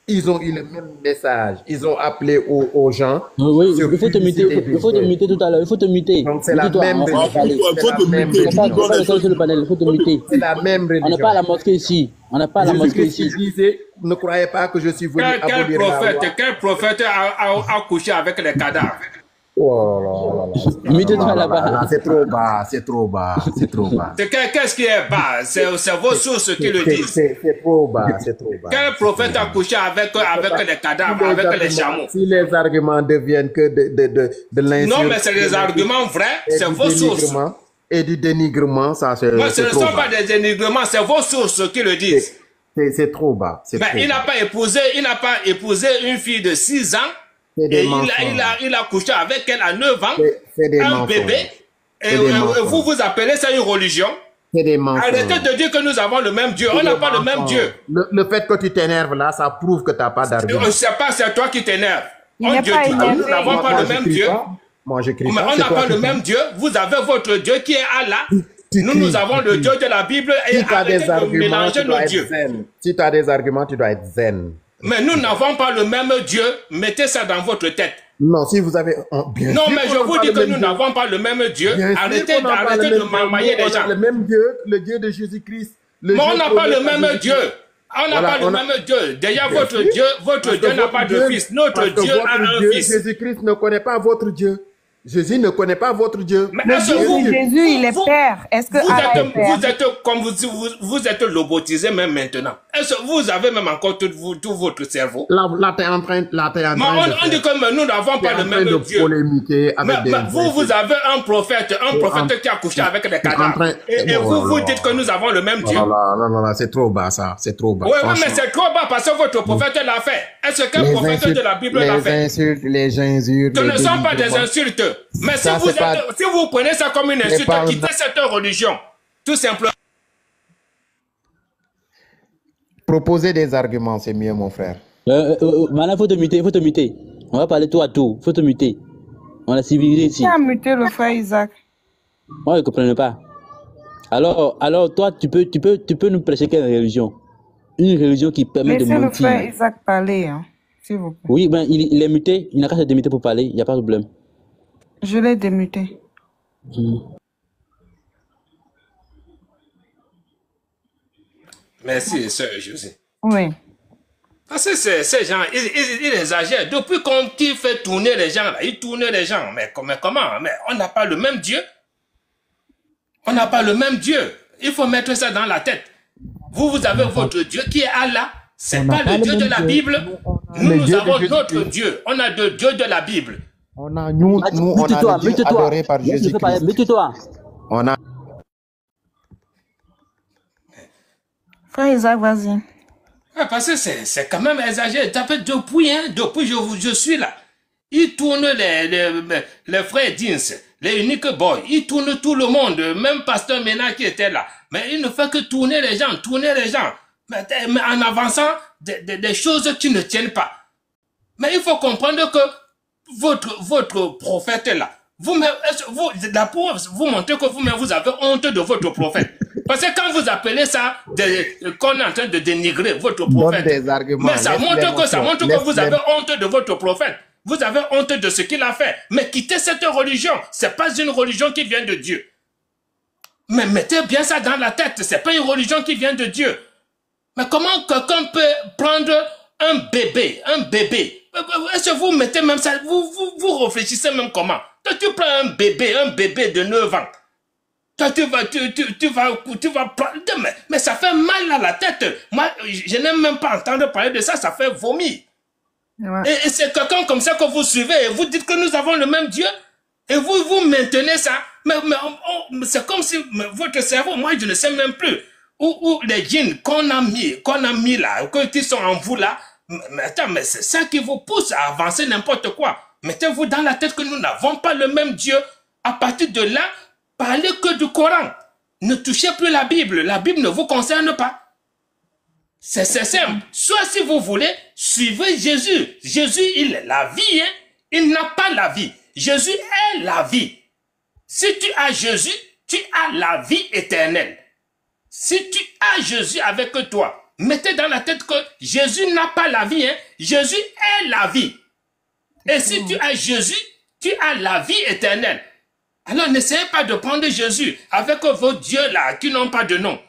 Ils ont eu le même message. Ils ont appelé aux gens. Oui, il faut te muter. Il faut te muter tout à l'heure. Il faut te muter. Donc c'est la même religion. Il faut te muter. C'est la même religion. On n'est pas à la mosquée ici. On n'est pas à la mosquée ici. Ne croyez pas que je suis venu abolir la loi. Quel prophète a couché avec les cadavres? Oh là là. C'est trop bas, c'est trop bas, c'est trop bas. Qu'est-ce qui est bas? C'est vos sources qui le disent. C'est trop bas, c'est trop bas. Quel prophète a couché avec les cadavres, avec les chameaux? Si les arguments deviennent que de l'insulte. Non, mais c'est des arguments vrais, c'est vos sources. Et du dénigrement, ça c'est. Ce ne sont pas des dénigrements, c'est vos sources qui le disent. C'est trop bas. Mais il n'a pas épousé une fille de 6 ans. Et il a couché avec elle à 9 ans. Un bébé. Et vous appelez ça une religion? C'est des mensonges. Arrêtez de dire que nous avons le même Dieu. On n'a pas le même Dieu. Le fait que tu t'énerves là, ça prouve que tu n'as pas d'argument. C'est toi qui t'énerves. Nous n'avons pas le même Dieu. Moi, j'écris pas. On n'a pas le même Dieu. Vous avez votre Dieu qui est Allah. Nous avons le Dieu de la Bible et arrêtez de mélanger nos dieux. Si tu as des arguments, tu dois être zen. Mais nous n'avons pas le même Dieu. Mettez ça dans votre tête. Non, si vous avez... Bien non, mais je vous dis que nous n'avons pas le même Dieu. Arrêtez de m'envoyer les gens. Le même Dieu, le Dieu de Jésus-Christ. Mais on n'a pas le même Dieu. On n'a pas le même Dieu. D'ailleurs, votre Dieu n'a pas de fils. Notre Dieu a un fils. Jésus-Christ ne connaît pas votre Dieu. Jésus ne connaît pas votre Dieu. Mais Jésus, il est père. Est-ce que vous êtes comme vous êtes lobotisé même maintenant. Est-ce que vous avez même encore tout votre cerveau? Là, t'es en train on dit que nous n'avons pas le même Dieu. Vous avez un prophète qui a couché avec des cadavres. Et vous dites que nous avons le même Dieu. Non, c'est trop bas ça. C'est trop bas. Oui, mais c'est trop bas parce que votre prophète l'a fait. Est-ce qu'un prophète de la Bible l'a fait? Les insultes. Ce ne sont pas des insultes. Mais si vous prenez ça comme une insulte, quittez cette religion. Tout simplement. Proposer des arguments, c'est mieux, mon frère. Maintenant, faut te muter. On va parler tout à tout. Faut te muter. On a civilisé ici. Qui a muté le frère Isaac? Moi, je ne comprenais pas. Alors, toi, tu peux nous prêcher quelle religion? Une religion qui permet de mentir. Laissez le frère Isaac parler, hein, s'il vous plaît. Oui, ben, il est muté. Il n'a qu'à se démuter pour parler. Il n'y a pas de problème. Je l'ai démuté. Merci, sœur José. Oui. Parce que ces gens, ils exagèrent. Depuis qu'il fait tourner les gens, là, il tourne les gens. Mais comment? Mais on n'a pas le même Dieu. On n'a pas le même Dieu. Il faut mettre ça dans la tête. Vous avez votre Dieu qui est Allah. C'est pas le Dieu de la Bible. Nous avons notre Dieu. On a le Dieu de la Bible. On a on a le Dieu adoré par Jésus-Christ. Mets-toi. On a... Frère Isaac, vas-y. Ouais, parce que c'est quand même exagéré. Depuis je suis là. Ils tournent les frères Dins, les uniques boys. Ils tournent tout le monde. Même Pasteur Ménard qui était là. Mais il ne fait que tourner les gens. Mais en avançant des choses qui ne tiennent pas. Mais il faut comprendre que votre prophète là, vous montrez que vous-même vous avez honte de votre prophète. Parce que quand vous appelez ça qu'on est en train de dénigrer votre prophète, mais ça montre que vous avez honte de votre prophète. Vous avez honte de ce qu'il a fait. Mais quittez cette religion. C'est pas une religion qui vient de Dieu. Mais mettez bien ça dans la tête. C'est pas une religion qui vient de Dieu. Mais comment quelqu'un peut prendre un bébé? Est-ce que vous mettez même ça? Vous réfléchissez même comment? Toi, tu prends un bébé de 9 ans. Toi, tu vas prendre... Mais ça fait mal à la tête. Moi, je n'aime même pas entendre parler de ça. Ça fait vomir. Ouais. Et c'est quelqu'un comme ça que vous suivez et vous dites que nous avons le même Dieu. Et vous maintenez ça. Mais c'est comme si votre cerveau, moi, je ne sais même plus. Où les djinns qu'on a mis là, qui sont en vous là, mais attends, mais c'est ça qui vous pousse à avancer n'importe quoi. Mettez-vous dans la tête que nous n'avons pas le même Dieu. À partir de là, parlez que du Coran. Ne touchez plus la Bible ne vous concerne pas. C'est simple. Soit si vous voulez, suivez Jésus. Jésus, il est la vie, hein? Il n'a pas la vie. Jésus est la vie. Si tu as Jésus, tu as la vie éternelle. Si tu as Jésus avec toi, mettez dans la tête que Jésus n'a pas la vie, hein? Jésus est la vie. Et si tu as Jésus, tu as la vie éternelle. Alors n'essayez pas de prendre Jésus avec vos dieux là qui n'ont pas de nom.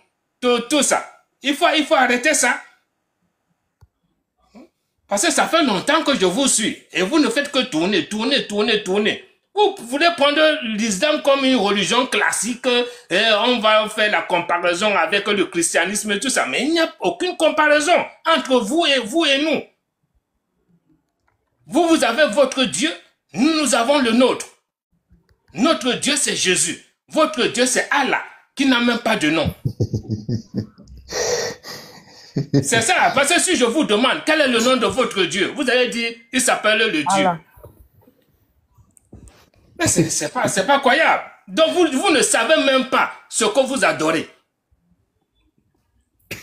Tout ça. Il faut arrêter ça. Parce que ça fait longtemps que je vous suis. Et vous ne faites que tourner. Vous voulez prendre l'islam comme une religion classique. Et on va faire la comparaison avec le christianisme et tout ça. Mais il n'y a aucune comparaison entre vous et nous. Vous avez votre Dieu. Nous avons le nôtre. Notre Dieu, c'est Jésus. Votre Dieu, c'est Allah, qui n'a même pas de nom. C'est ça, parce que si je vous demande quel est le nom de votre Dieu, vous allez dire, il s'appelle le Dieu. Allah. Mais c'est pas croyable. Donc vous ne savez même pas ce que vous adorez.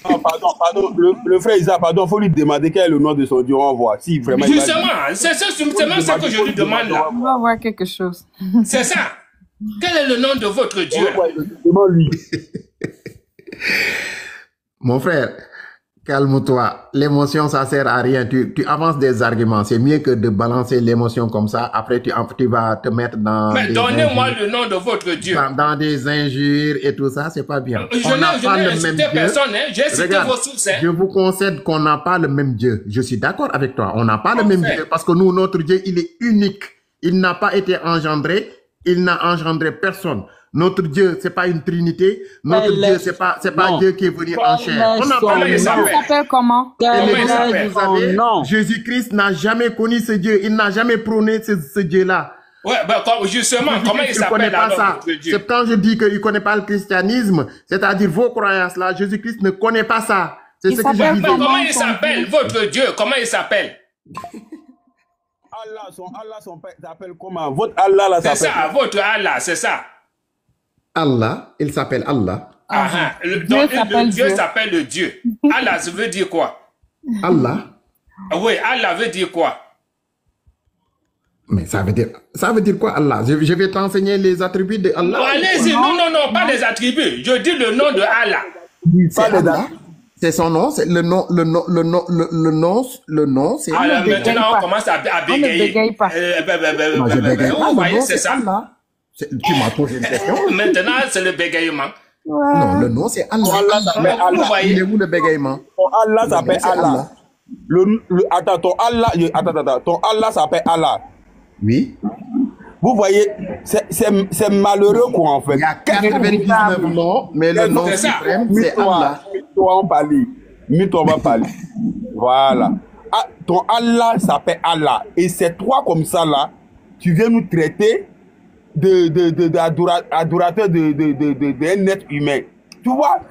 Oh, pardon, le frère Isa, pardon, il faut lui demander quel est le nom de son Dieu, on va voir. Si vraiment Justement, c'est même ça que je lui demande là. On va voir quelque chose. C'est ça. Quel est le nom de votre Dieu là? Demande-lui. Mon frère, calme-toi. L'émotion, ça sert à rien. Tu avances des arguments. C'est mieux que de balancer l'émotion comme ça. Après, tu vas te mettre dans... Mais donnez-moi le nom de votre Dieu. Dans des injures et tout ça, c'est pas bien. Je n'ai insulté personne, hein. J'ai cité vos sources. Hein. Je vous concède qu'on n'a pas le même Dieu. Je suis d'accord avec toi. On n'a pas le même Dieu parce que nous, notre Dieu, il est unique. Il n'a pas été engendré. Il n'a engendré personne. Notre Dieu, c'est pas une trinité. Notre Dieu, c'est pas Dieu qui est venu en chair. On n'a pas le même Dieu. Il s'appelle comment? Jésus-Christ n'a jamais connu ce Dieu. Il n'a jamais prôné ce Dieu-là. Ouais, ben, justement, comment il s'appelle alors votre Dieu? C'est quand je dis qu'il ne connaît pas le christianisme, c'est-à-dire vos croyances-là, Jésus-Christ ne connaît pas ça. C'est ce que je dis. Comment il s'appelle, votre Dieu? Comment il s'appelle? Allah, son père s'appelle comment? Votre Allah, là, c'est ça, votre Allah, c'est ça. Allah, il s'appelle Allah. Le Dieu s'appelle le Dieu. Allah, ça veut dire quoi? Allah. Oui, Allah veut dire quoi? Mais ça veut dire quoi Allah? Je vais t'enseigner les attributs de Allah. Allez-y, non, pas les attributs. Je dis le nom de Allah. C'est son nom, c'est le nom, c'est... Alors maintenant, on commence à bégayer. Non, je bégaye pas. Vous voyez, c'est ça. Tu m'as posé une question. Maintenant, c'est le bégayement. Non, le nom, c'est Allah. Il est où le bégayement? Ton Allah s'appelle Allah. Attends, ton Allah s'appelle Allah. Oui. Vous voyez, c'est malheureux quoi en fait. Il y a 99 noms, mais le nom suprême, c'est Allah. Mets-toi, on va parler. Voilà. Ah, ton Allah s'appelle Allah. Et c'est toi comme ça là, tu viens nous traiter d'adorateur d'un être humain. Tu vois,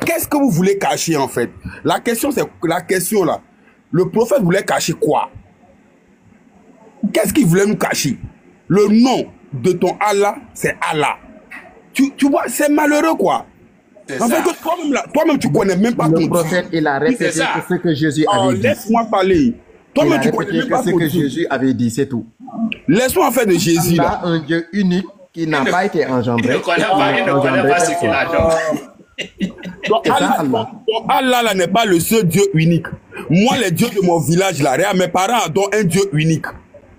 qu'est-ce que vous voulez cacher en fait? La question là. Le prophète voulait cacher quoi? Qu'est-ce qu'il voulait nous cacher? Le nom de ton Allah, c'est Allah. Tu vois, c'est malheureux quoi. En fait, toi-même, tu connais même pas ton Dieu. Le prophète, il a répété ce que Jésus avait dit. Laisse-moi parler. Toi-même, tu connais même pas ce que Jésus avait dit, c'est tout. Laisse-moi en fait de Jésus. Il a un Dieu unique qui n'a pas été engendré. Il ne connaît pas ce qu'il a. Ton Allah là n'est pas le seul Dieu unique. Moi, les dieux de mon village là, mes parents ont un Dieu unique.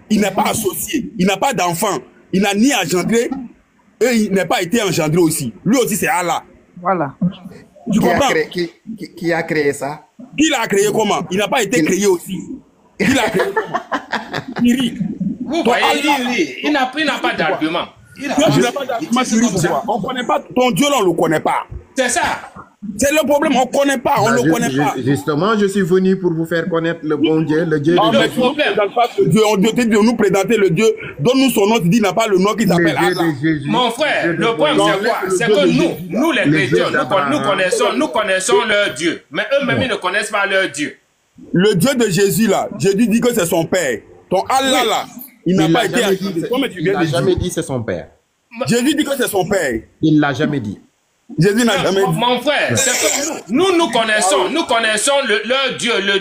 Il n'est pas associé, il n'a pas d'enfant, il n'a ni engendré, et il n'a pas été engendré aussi. Lui aussi, c'est Allah. Voilà. Tu comprends? Qui a créé ça? Il a créé comment? Il n'a pas été créé aussi. Il a créé comment? Il rit. Vous voyez, il n'a pas d'argument. Il n'a pas d'argument. On ne connaît pas ton Dieu, là, on ne le connaît pas. C'est ça. C'est le problème, on ne connaît pas, on ne le connaît pas. Justement, je suis venu pour vous faire connaître le bon Dieu, le Dieu de Jésus. On te dit de nous présenter le Dieu, donne-nous son nom, tu dis il n'a pas le nom qui s'appelle Allah. Mon frère, le problème c'est quoi? C'est que nous les chrétiens, nous connaissons leur Dieu, mais eux-mêmes ils ne connaissent pas leur Dieu. Le Dieu de Jésus là, Jésus dit que c'est son père. Ton Allah là, il n'a pas été acquis. Il n'a jamais dit c'est son père. Jésus dit que c'est son père. Il l'a jamais dit. Jésus n'a jamais dit. Mon frère, c'est que nous connaissons leur Dieu, leur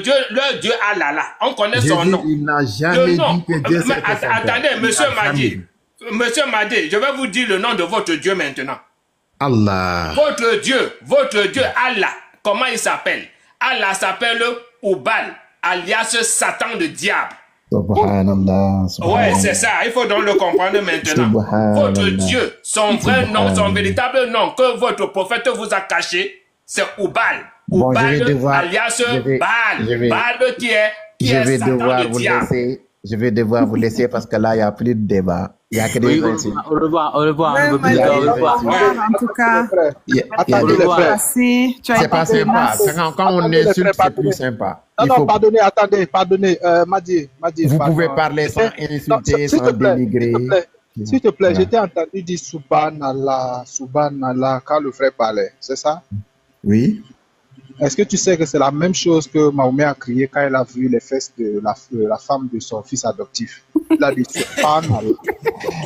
Dieu Allah là. On connaît son nom. Il n'a jamais dit que Dieu c'est son père. Attendez, monsieur Madi, je vais vous dire le nom de votre Dieu maintenant. Allah. Votre Dieu Allah, comment il s'appelle? Allah s'appelle Ubal, alias Satan le diable. Subhanallah. Ouais, c'est ça. Il faut donc le comprendre maintenant. Votre Dieu, son vrai nom, son véritable nom que votre prophète vous a caché, c'est Ubal. Ubal, alias Baal. Baal qui est Satan le diable. Je vais devoir vous laisser parce que là, il n'y a plus de débat. Il n'y a que des principes. Au revoir. En tout cas, merci. C'est pas sympa. Quand on insulte, c'est plus sympa. Non, pardonnez, attendez, Madi. Vous pouvez parler sans insulter, sans dénigrer. S'il te plaît, je t'ai entendu dire Subhanallah quand le frère parlait, c'est ça? Oui. Est-ce que tu sais que c'est la même chose que Mahomet a crié quand il a vu les fesses de la femme de son fils adoptif? Il a dit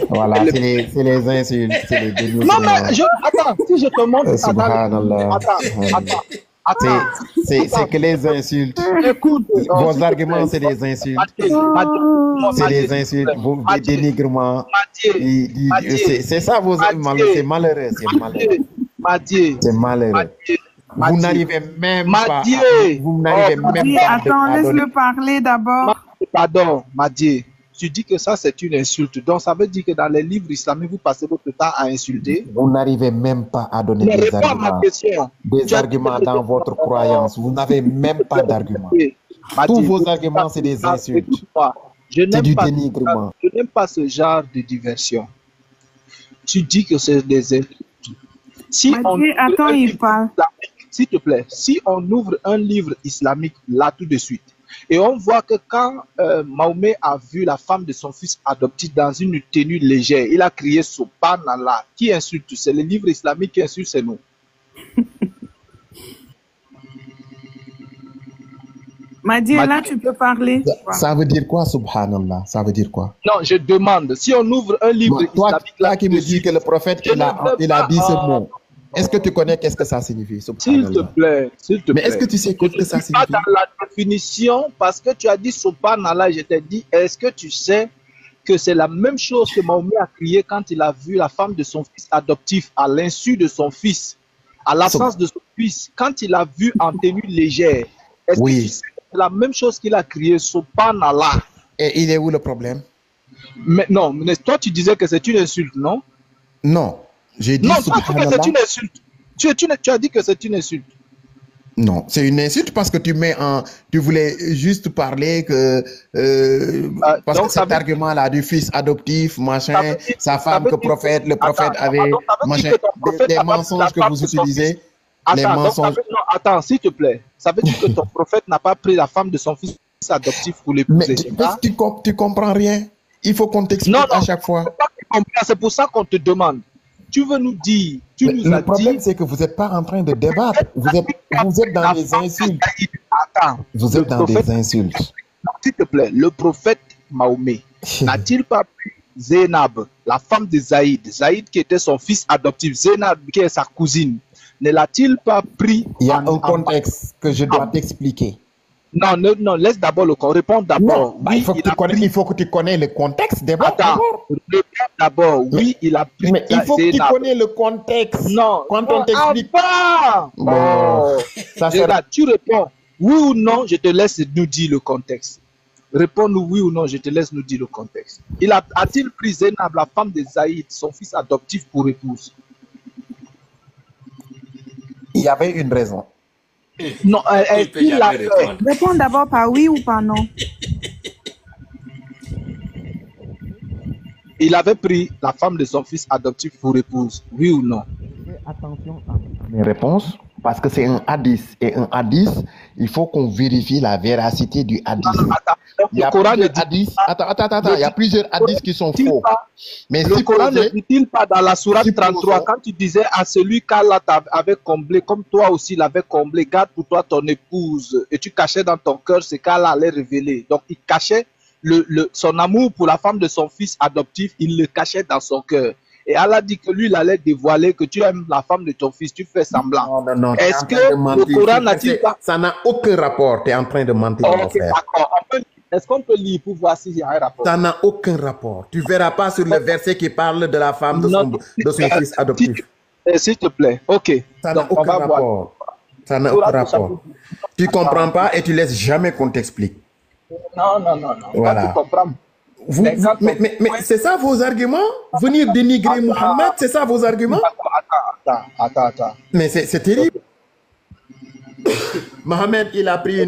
voilà, c'est les insultes, c'est les dénigrements. Non, mais attends, si je te montre... Attends. C'est que les insultes. Écoute, vos arguments, c'est des insultes. C'est des insultes, des dénigrements. C'est ça vos arguments. C'est malheureux. C'est malheureux. Vous n'arrivez même pas. Vous n'arrivez même pas. Attends, laisse-le parler d'abord. Pardon, Madié. Tu dis que ça, c'est une insulte. Donc, ça veut dire que dans les livres islamiques, vous passez votre temps à insulter. Vous n'arrivez même pas à donner des arguments. Des arguments dans votre croyance. Vous n'avez même pas d'arguments. Tous vos arguments, c'est des insultes. C'est du dénigrement. Je n'aime pas ce genre de diversion. Tu dis que c'est des insultes. Attends, il parle. S'il te plaît, si on ouvre un livre islamique là tout de suite, et on voit que quand Mahomet a vu la femme de son fils adoptif dans une tenue légère, il a crié Subhanallah. Qui insulte? C'est le livre islamique qui insulte, c'est nous. Madi, là tu peux parler. Ça veut dire quoi, Subhanallah? Ça veut dire quoi? Non, je demande, si on ouvre un livre islamique là qui me dit que le prophète, il a dit ce mot. Est-ce que tu connais qu'est-ce que ça signifie? S'il te plaît, Mais est-ce que tu sais qu'est-ce que ça signifie? Pas dans la définition, parce que tu as dit Subhanallah, je t'ai dit, est-ce que tu sais que c'est la même chose que Mahomet a crié quand il a vu la femme de son fils adoptif à l'insu de son fils, à l'absence de son fils, quand il a vu en tenue légère? Est-ce que tu sais que c'est la même chose qu'il a crié Subhanallah? Et il est où le problème? Mais non, mais toi tu disais que c'est une insulte, non? Non. J'ai dit non, toi, c'est une insulte. Tu as dit que c'est une insulte. Non, c'est une insulte parce que tu voulais juste parler que parce que cet argument-là du fils adoptif, machin, sa femme que prophète, le prophète avait machin, des mensonges que vous utilisez. Attends, s'il te plaît. Ça veut dire que ton prophète n'a pas pris la femme de son fils adoptif pour l'épouser. Mais tu comprends rien. Il faut qu'on t'explique à chaque fois. C'est pour ça qu'on te demande. Tu veux nous dire, le problème, c'est que vous n'êtes pas en train de débattre. Vous êtes dans des insultes. Vous êtes dans des insultes. S'il te plaît, le prophète Mahomet n'a-t-il pas pris Zainab, la femme de Zaïd, Zaïd qui était son fils adoptif, Zainab qui est sa cousine, ne l'a-t-il pas pris? Il y a un contexte que je dois t'expliquer. Non, laisse d'abord le contexte. Réponds d'abord. Oui, il faut que tu connais le contexte d'abord. Réponds d'abord. Oui, il a pris. Mais il faut que tu connais le contexte. Non. Quand on t'explique. Tu réponds oui ou non, je te laisse nous dire le contexte. Réponds-nous oui ou non, je te laisse nous dire le contexte. A-t-il pris Zainab, la femme de Zaïd, son fils adoptif, pour épouse? Il y avait une raison. Non, il a fait. Réponds d'abord par oui ou par non. Il avait pris la femme de son fils adoptif pour épouse, oui ou non? Attention à mes réponses, parce que c'est un hadith. Et un hadith, il faut qu'on vérifie la véracité du hadith. Il y a plusieurs hadiths qui sont faux. Mais le Coran ne dit-il pas dans la sourate 33, quand tu disais à celui qu'Allah avait comblé, comme toi aussi l'avais comblé, garde pour toi ton épouse, et tu cachais dans ton cœur ce qu'Allah allait révéler. Donc il cachait son amour pour la femme de son fils adoptif, il le cachait dans son cœur. Et Allah dit que lui, il allait dévoiler que tu aimes la femme de ton fils, tu fais semblant. Non, est-ce que le Coran n'a-t-il pas... Ça n'a aucun rapport, tu es en train de mentir. Ok, d'accord. Est-ce qu'on peut lire pour voir s'il y a un rapport? Ça n'a aucun rapport. Tu ne verras pas sur le verset qui parle de la femme de son fils adoptif. S'il te plaît, ok. Ça n'a aucun rapport. Ça n'a aucun rapport. Tu ne comprends pas et tu ne laisses jamais qu'on t'explique. Non. Voilà. Tu comprends. Mais c'est ça vos arguments? Venir dénigrer Mohamed, c'est ça vos arguments? Attends. Mais c'est terrible. Mohamed, il a pris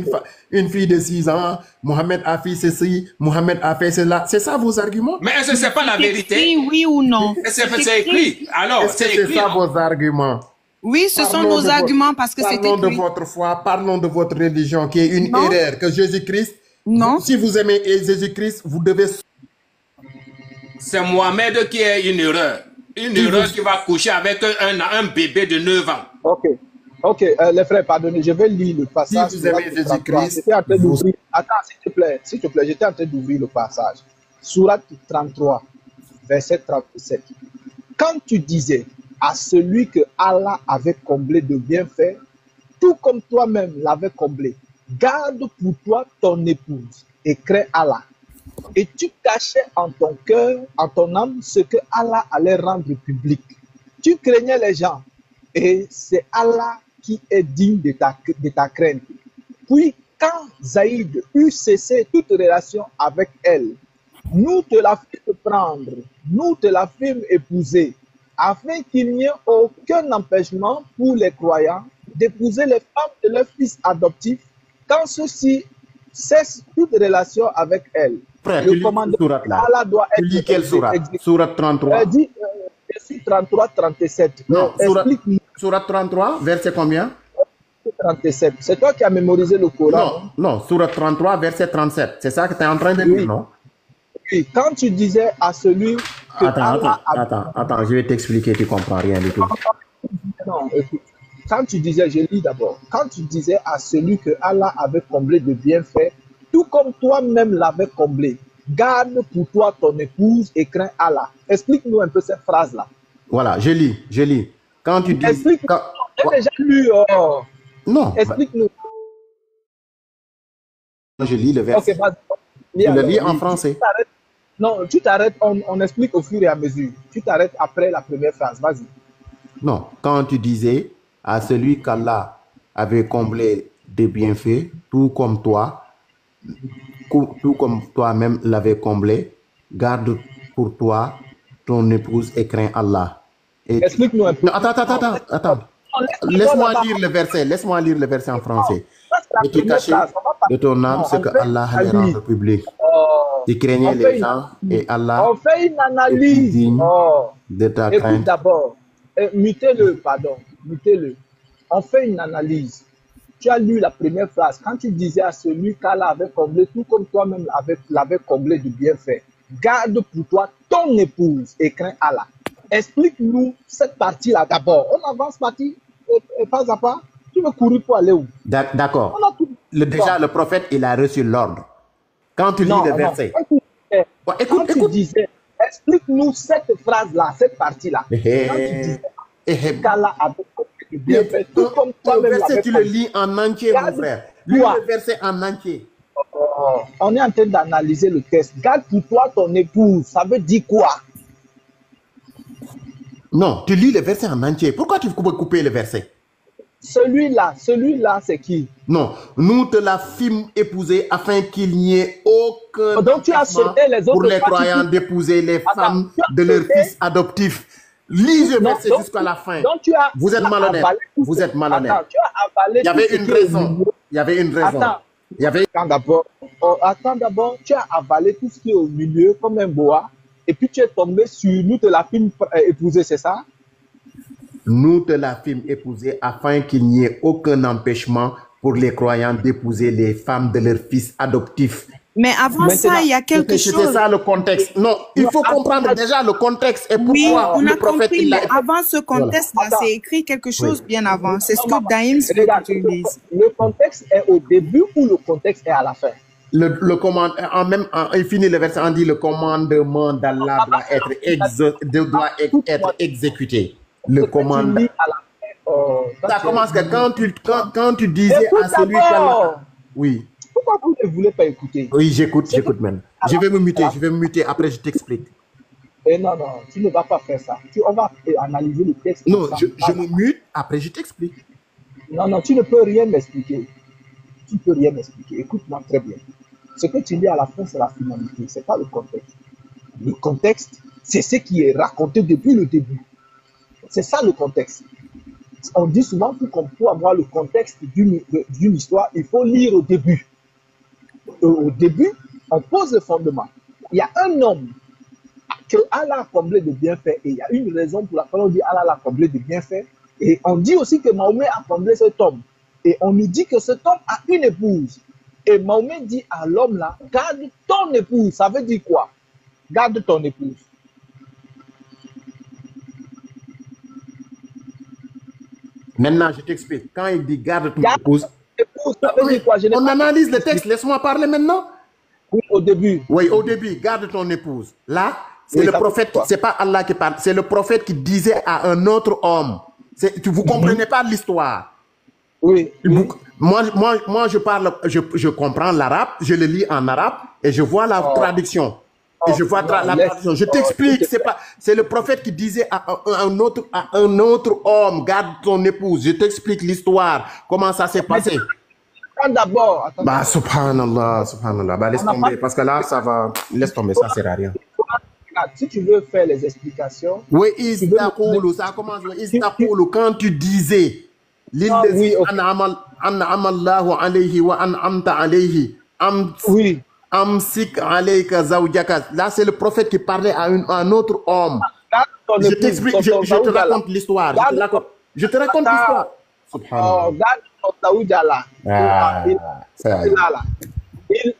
une fille de 6 ans. Mohamed a fait ceci. Mohamed a fait cela. C'est ça vos arguments? Mais est-ce que c'est pas la vérité? Écrit, oui ou non? C'est écrit. Alors, c'est écrit. C'est ça vos arguments? Oui, ce sont nos arguments parce que c'est écrit. Parlons de votre foi, parlons de votre religion qui est une erreur. Que Jésus-Christ, si vous aimez Jésus-Christ, vous devez... C'est Mohamed qui est une erreur. Une erreur qui va coucher avec un bébé de 9 ans. Ok. Ok, les frères, pardonnez, je vais lire le passage. Si vous aimez Jésus-Christ, Attends, s'il te plaît, j'étais en train d'ouvrir le passage. Sourate 33, verset 37. Quand tu disais à celui que Allah avait comblé de bienfaits, tout comme toi-même l'avais comblé, garde pour toi ton épouse et crains Allah. Et tu cachais en ton cœur, en ton âme, ce que Allah allait rendre public. Tu craignais les gens et c'est Allah qui est digne de ta crainte. Puis, quand Zaïd eut cessé toute relation avec elle, nous te la fîmes prendre, nous te la fîmes épouser, afin qu'il n'y ait aucun empêchement pour les croyants d'épouser les femmes de leurs fils adoptifs quand ceux-ci cessent toute relation avec elles. Frère, le commandement d'Allah doit être exécuté. Quelle sourate? Sourate 33. Dit 33, 37. Non, sourate 33, verset combien? 37. C'est toi qui as mémorisé le Coran. Non, sourate 33, verset 37. C'est ça que tu es en train de dire, non? Oui, quand tu disais à celui que Attends, je vais t'expliquer, tu comprends rien du tout. Non, écoute. Quand tu disais, je lis d'abord, quand tu disais à celui que Allah avait comblé de bienfaits, tout comme toi-même l'avais comblé, garde pour toi ton épouse et crains Allah. Explique-nous un peu cette phrase-là. Voilà, je lis. Quand tu dis... Explique-nous. J'ai déjà lu. Non. Explique-nous. Je lis le verset. Ok, vas-y. Je le lis en français. Non, tu t'arrêtes, on explique au fur et à mesure. Tu t'arrêtes après la première phrase, vas-y. Non, quand tu disais à celui qu'Allah avait comblé de bienfaits, tout comme toi-même l'avais comblé, garde pour toi ton épouse et crains Allah. Explique-nous un peu. Non, attends. Laisse-moi lire le verset en français. Et tu cachais de ton âme ce que Allah allait rendre public. Tu craignais les gens et Allah. On fait une analyse. De ta Écoute crainte. d'abord. Mutez-le. On fait une analyse. Tu as lu la première phrase. Quand tu disais à celui qu'Allah avait comblé, tout comme toi-même l'avais comblé de bienfait, garde pour toi ton épouse et crains Allah. Explique-nous cette partie-là d'abord. On avance partie pas à pas. Tu veux courir pour aller où? D'accord. Déjà, le prophète, il a reçu l'ordre. Quand tu lis le verset. Écoute. Tu disais, explique-nous cette phrase-là, cette partie-là. Quand tu disais qu'Allah avait comblé de bienfait, tout comme toi-même le verset, l'avais tu le lis en entier, mon frère. Lis le verset en entier. On est en train d'analyser le texte. Garde pour toi ton épouse. Ça veut dire quoi? Non, tu lis le verset en entier. Pourquoi tu peux couper le verset? Celui-là, c'est qui? Non, nous te la fîmes épouser afin qu'il n'y ait aucun donc tu as sauté les autres pour les croyants d'épouser les femmes de leurs fils adoptifs. Lis le verset jusqu'à la fin. Vous êtes malhonnête. Vous êtes malhonnête. Attends, tu as avalé. Il y avait une raison. Il y avait une raison. Attends d'abord, tu as avalé tout ce qui est au milieu comme un boa. Et puis tu es tombé sur nous te la fîmes épouser, c'est ça? Nous te la fîmes épouser afin qu'il n'y ait aucun empêchement pour les croyants d'épouser les femmes de leurs fils adoptifs. Mais avant ça, il y a quelque chose. C'était ça le contexte. Non, il faut comprendre déjà le contexte et pourquoi on a le prophète... compris, mais avant ce contexte-là, c'est écrit quelque chose bien avant. C'est ce que Daïm veut que tu lises. Le contexte est au début ou le contexte est à la fin? Il finit le verset, on dit le commandement d'Allah doit être exécuté. Le commandement. Ça commence que quand tu disais à celui qu'Allah... Oui. Pourquoi vous ne voulez pas écouter? Oui, j'écoute maintenant. Je vais me muter, après je t'explique. Non, tu ne vas pas faire ça. On va analyser le texte. Non, je me mute, après je t'explique. Non, tu ne peux rien m'expliquer. Tu ne peux rien m'expliquer. Écoute-moi très bien. Ce que tu lis à la fin, c'est la finalité, ce n'est pas le contexte. Le contexte, c'est ce qui est raconté depuis le début. C'est ça le contexte. On dit souvent que pour avoir le contexte d'une histoire, il faut lire au début. Au début, on pose le fondement. Il y a un homme que Allah a comblé de bienfaits et il y a une raison pour laquelle on dit Allah l'a comblé de bienfaits. Et on dit aussi que Mahomet a comblé cet homme. Et on nous dit que cet homme a une épouse. Et Mahomet dit à l'homme là, garde ton épouse. Ça veut dire quoi? Garde ton épouse. Maintenant, je t'explique. Quand il dit garde ton épouse, ça veut dire quoi? on analyse le texte. Laisse-moi parler maintenant. Oui, au début. Oui, au début, garde ton épouse. Là, c'est le prophète, c'est pas Allah qui parle, c'est le prophète qui disait à un autre homme. Vous comprenez pas l'histoire. Oui. Moi, je parle, je comprends l'arabe, je le lis en arabe et je vois la traduction. Et je vois la traduction. Je t'explique, c'est le prophète qui disait à un autre homme, garde ton épouse. Je t'explique l'histoire, comment ça s'est passé. D'abord. Bah, subhanallah. Bah, laisse tomber, parce que là, ça va. Laisse tomber, ça sert à rien. Si tu veux faire les explications. Oui, Istakoulou, ça commence. Istakoulou, quand tu disais. L'illadhi an'amallahu alayhi wa an'amta alayhi. Oui. Amsik alayka zawjaka. Là, c'est le prophète qui parlait à un autre homme. Je t'explique, je te raconte l'histoire. Je te raconte l'histoire. Subhanallah.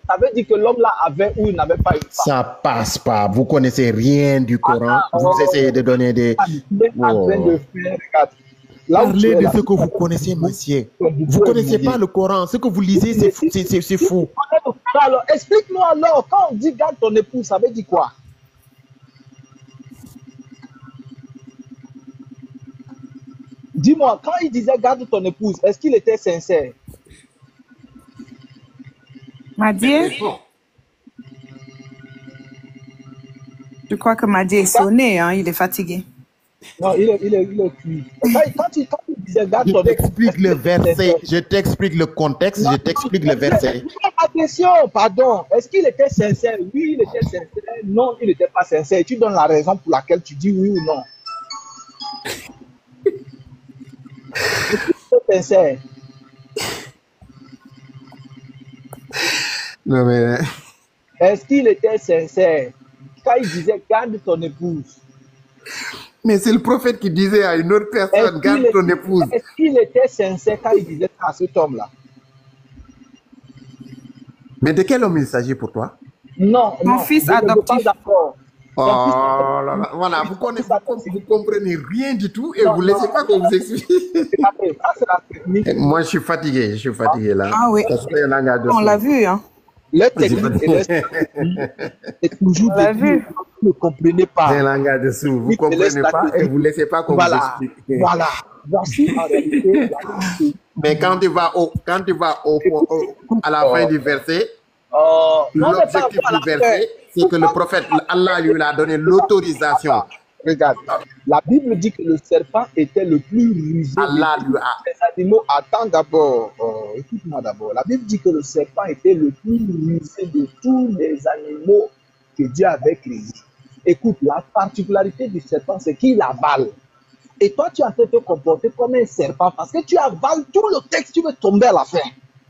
Ça veut dire que l'homme là avait ou il n'avait pas une femme. Ça passe pas. Vous connaissez rien du Coran. Vous essayez de donner des. Parlez de ce que vous connaissez, monsieur. Vous connaissez pas le Coran. Ce que vous lisez, c'est fou. Alors, explique-nous alors, quand on dit garde ton épouse, ça veut dire quoi? Dis-moi, quand il disait garde ton épouse, est-ce qu'il était sincère? Madier? Je crois que Madier est sonné, hein, il est fatigué. Non, il est cuit. Quand il disait garde ton épouse, le verset, je t'explique le contexte, je t'explique le verset. Attention, pardon, est-ce qu'il était sincère? Oui, il était sincère. Non, il n'était pas sincère. Tu donnes la raison pour laquelle tu dis oui ou non. Sincère. Non mais. Est-ce qu'il était sincère quand il disait garde ton épouse? Mais c'est le prophète qui disait à une autre personne garde ton épouse. Est-ce qu'il était sincère quand il disait à cet homme-là? Mais de quel homme il s'agit pour toi? Non, mon fils adoptif. Oh là là, voilà, vous comprenez rien du tout et vous ne laissez pas qu'on vous explique. Moi, je suis fatigué là. Ah oui, on l'a vu, hein. Le technique est toujours on l'a vu. Vous ne comprenez pas. C'est un langage de sourd, vous ne comprenez pas et vous ne laissez pas qu'on vous explique. Voilà, voici en réalité. Mais quand tu vas à la fin du verset, l'objectif du verset, c'est que le prophète, Allah lui a donné l'autorisation. Regarde, la Bible dit que le serpent était le plus rusé des animaux. Attends d'abord, écoute-moi d'abord. La Bible dit que le serpent était le plus rusé de tous les animaux que Dieu avait créés. Écoute, la particularité du serpent, c'est qu'il avale. Et toi, tu es en train de te comporter comme un serpent parce que tu avales tout le texte, tu veux tomber à la fin.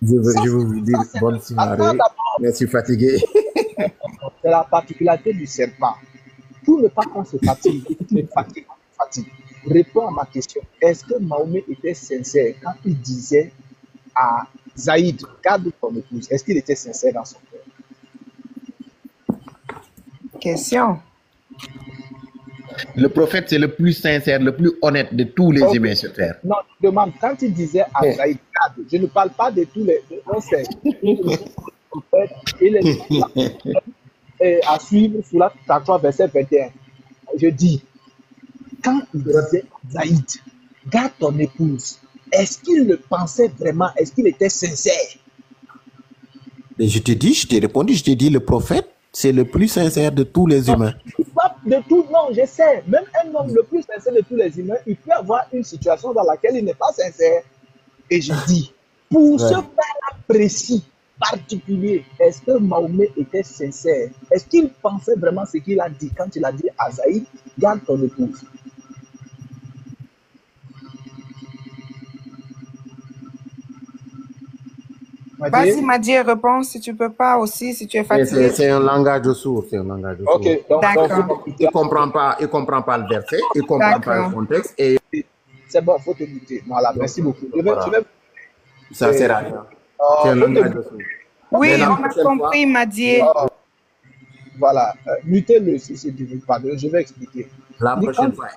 Je veux vous dire bonne soirée. Je suis fatigué. C'est la particularité du serpent. Pour ne pas qu'on se fatigue, réponds à ma question. Est-ce que Mahomet était sincère quand il disait à Zaïd, garde ton épouse? Est-ce qu'il était sincère dans son cœur? Question. Le prophète, c'est le plus sincère, le plus honnête de tous les humains sur terre. Non, je demande, quand il disait à Zaïd, garde, je ne parle pas de tous les... Non, c'est... Il est à suivre sur la 33 verset 21. Je dis, quand il disait Zaïd, garde ton épouse, est-ce qu'il le pensait vraiment? Est-ce qu'il était sincère? Et je t'ai répondu, je t'ai dit, le prophète, c'est le plus sincère de tous les humains. De tout, non, je sais. Même un homme le plus sincère de tous les humains, il peut avoir une situation dans laquelle il n'est pas sincère. Et je dis, pour ce cas-là précis, particulier, est-ce que Mahomet était sincère? Est-ce qu'il pensait vraiment ce qu'il a dit quand il a dit à Zaïd, garde ton épouse? Vas-y, Madier, réponds si tu peux pas aussi, si tu es fatigué. C'est un langage de sourd, c'est un langage de sourd. Ok, donc il comprend pas le verset, il comprend pas le contexte et... C'est bon, faut te goûter. Voilà, merci beaucoup. Ça sert à rien. C'est un langage de sourd. Oui, on a compris, Madier. voilà, mutez-le si c'est du pardon, je vais expliquer. La prochaine fois,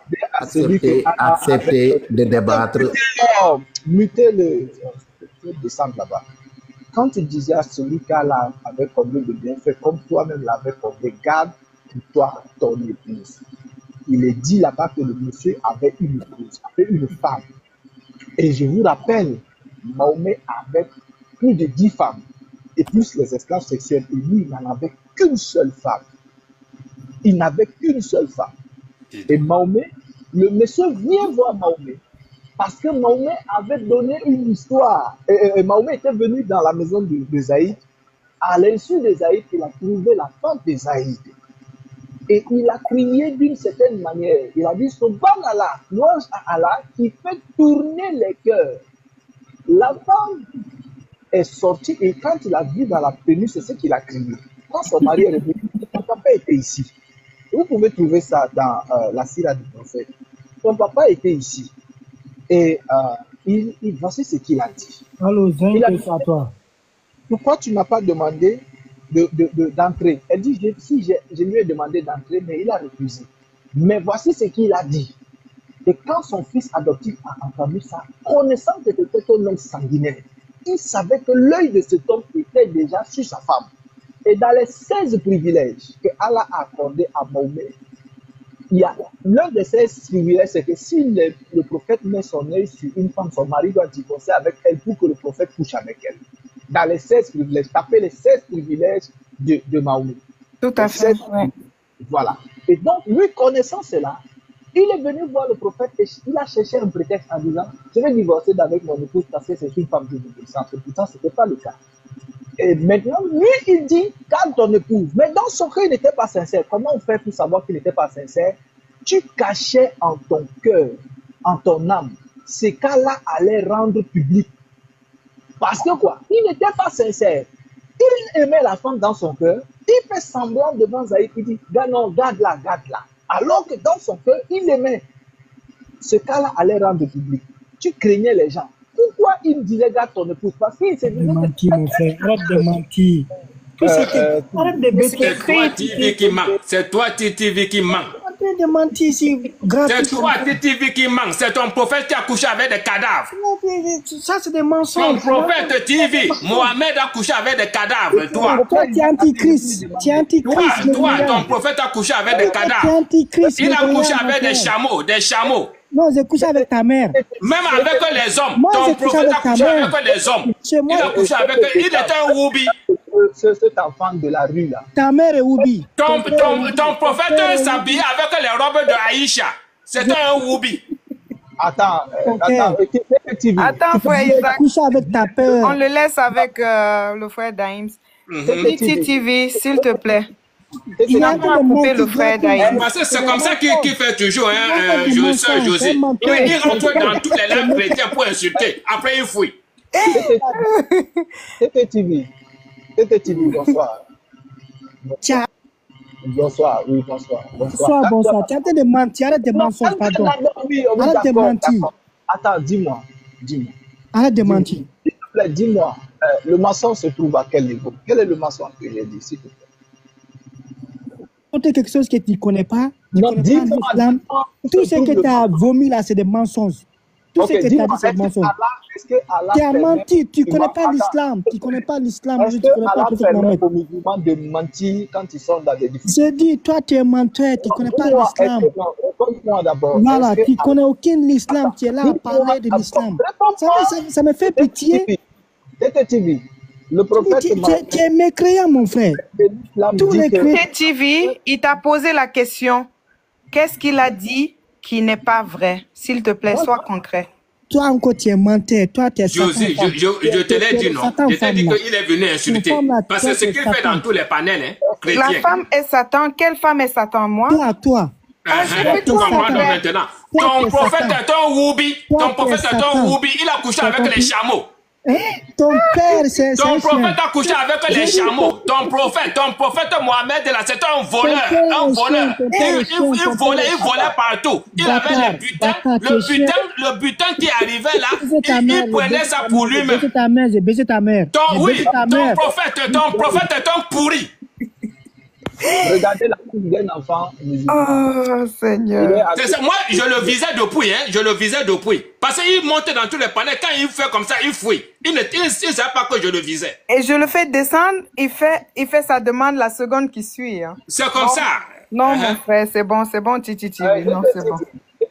acceptez de débattre. Mutez-le, descendre là-bas. Quand tu disais à celui qui avait combien de bienfaits, comme toi-même l'avais combien, garde pour toi ton épouse. Il est dit là-bas que le monsieur avait une épouse, avait une femme. Et je vous rappelle, Mahomet avait plus de 10 femmes, et plus les esclaves sexuels. Et lui, il n'en avait qu'une seule femme. Il n'avait qu'une seule femme. Et Mahomet, le monsieur vient voir Mahomet. Parce que Mahomet avait donné une histoire. Et Mahomet était venu dans la maison de Zaïd. À l'insu de Zaïd, il a trouvé la femme de Zaïd. Et il a crié d'une certaine manière. Il a dit, Subhanallah, louange à Allah qui fait tourner les cœurs. La femme est sortie et quand il a vu dans la tenue, c'est ce qu'il a crié. Quand son mari est revenu, ton papa était ici. Vous pouvez trouver ça dans la sira du prophète. Ton papa était ici. Et voici ce qu'il a dit. Allô, c'est à toi. Pourquoi tu ne m'as pas demandé d'entrer? Elle dit, je lui ai demandé d'entrer, mais il a refusé. Mais voici ce qu'il a dit. Et quand son fils adoptif a entendu ça, connaissant que c'était un homme sanguinaire, il savait que l'œil de cet homme était déjà sur sa femme. Et dans les 16 privilèges que Allah a accordés à Mahomet, il y a l'un de ces privilèges, c'est que si le prophète met son œil sur une femme, son mari doit divorcer avec elle pour que le prophète couche avec elle. Dans les 16 privilèges, tapez les 16 privilèges de Mahomet. Tout à fait. Ouais. Voilà. Et donc, lui, connaissant cela, il est venu voir le prophète et il a cherché un prétexte en disant, je vais divorcer avec mon épouse parce que c'est une femme de l'obéissance. Et pourtant, ce n'était pas le cas. Et maintenant, lui, il dit, garde ton épouse. Mais dans son cœur, il n'était pas sincère. Comment on fait pour savoir qu'il n'était pas sincère? Tu cachais en ton cœur, en ton âme, ce qu'Allah allait rendre public. Parce que quoi? Il n'était pas sincère. Il aimait la femme dans son cœur. Il fait semblant devant Zaïd. Il dit, non, garde-la, garde-la. Alors que dans son cœur, il aimait ce qu'Allah allait rendre public. Tu craignais les gens. Pourquoi il disait garde ton épouse? Parce qu'il s'est dit... mentir, mon frère. Arrête de mentir. Arrête de bêter. C'est toi, TV, qui manque. C'est toi, TV, qui manque. Arrête de mentir ici. C'est toi, TV, qui manque. C'est ton prophète qui a couché avec des cadavres. Ça, c'est des mensonges. Ton prophète TV, Mohamed a couché avec des cadavres. Toi, tu es antichrist. Tu es antichrist. Toi, ton prophète a couché avec des cadavres. Tu es antichrist. Il a couché avec des chameaux. Des chameaux. Non, j'ai couché avec ta mère. Même avec les hommes. Moi, ton prophète a couché avec les hommes. Il a couché avec eux. Il était un Woubi. Cet enfant de la rue là. Ta mère est Woubi. Ton prophète s'habillait avec les robes de Aïcha. C'était un Woubi. Attends, frère Isaac. Couché avec ta peur. On le laisse avec le frère Daïms. TV, s'il te plaît. Il a pas coupé le frère Daïms. Parce que c'est comme ça qu'il fait toujours, José. Il rentre dans toutes les langues chrétiennes pour insulter. Après, il fouille. TV, bonsoir. Tiens. Bonsoir, oui, bonsoir. Bonsoir. Tu as de mentir, arrête de mensonges, pardon. Arrête de mentir. Attends, dis-moi. Arrête de mentir. S'il te plaît, dis-moi, le mensonge se trouve à quel niveau? Quel est le mensonge que j'ai dit, s'il te plaît? Quelque chose que tu ne connais pas. Non, dis-moi. Tout ce que tu as vomi là, c'est des mensonges. Tout ce que tu as dit, c'est des mensonges. Tu as menti, tu ne connais pas l'islam. Tu ne connais pas l'islam. Est-ce que Allah permet aux musulmans de mentir quand ils sont dans des difficultés? Je dis, toi, tu es menteur, tu ne connais pas l'islam. Voilà, tu ne connais aucun l'islam. Tu es là à parler de l'islam. Ça me fait pitié. Le prophète tu es mécréant, mon frère. TV, il t'a posé la question. Qu'est-ce qu'il a dit qui n'est pas vrai? S'il te plaît, sois concret. Toi encore, tu es menteur. Toi, tu es Josie, je te l'ai dit, non. Je t'ai dit qu'il est venu insulter. Parce que ce qu'il fait dans tous les panels chrétiens. La femme est Satan. Quelle femme est Satan? Moi? Toi. Tu comprends maintenant. Ton prophète est un Woubi. Ton prophète est un Woubi. Il a couché avec les chameaux. Ton père, c'est ton prophète a couché avec les chameaux. Ton prophète Mohamed, c'est un voleur. Il volait partout. Il avait le butin qui arrivait là. Il prenait ça pour lui-même. J'ai baisé ta mère. Ton prophète est un pourri. Regardez la coupe d'un enfant musulman. Oh, Seigneur. Moi, je le visais depuis, hein. Je le visais depuis. Parce qu'il monte dans tous les panels. Quand il fait comme ça, il fouille. Il ne savait pas que je le visais. Et je le fais descendre. Il fait sa demande la seconde qui suit. Hein. C'est comme ça. Non, mon frère, c'est bon, Titi TV. Non, c'est bon.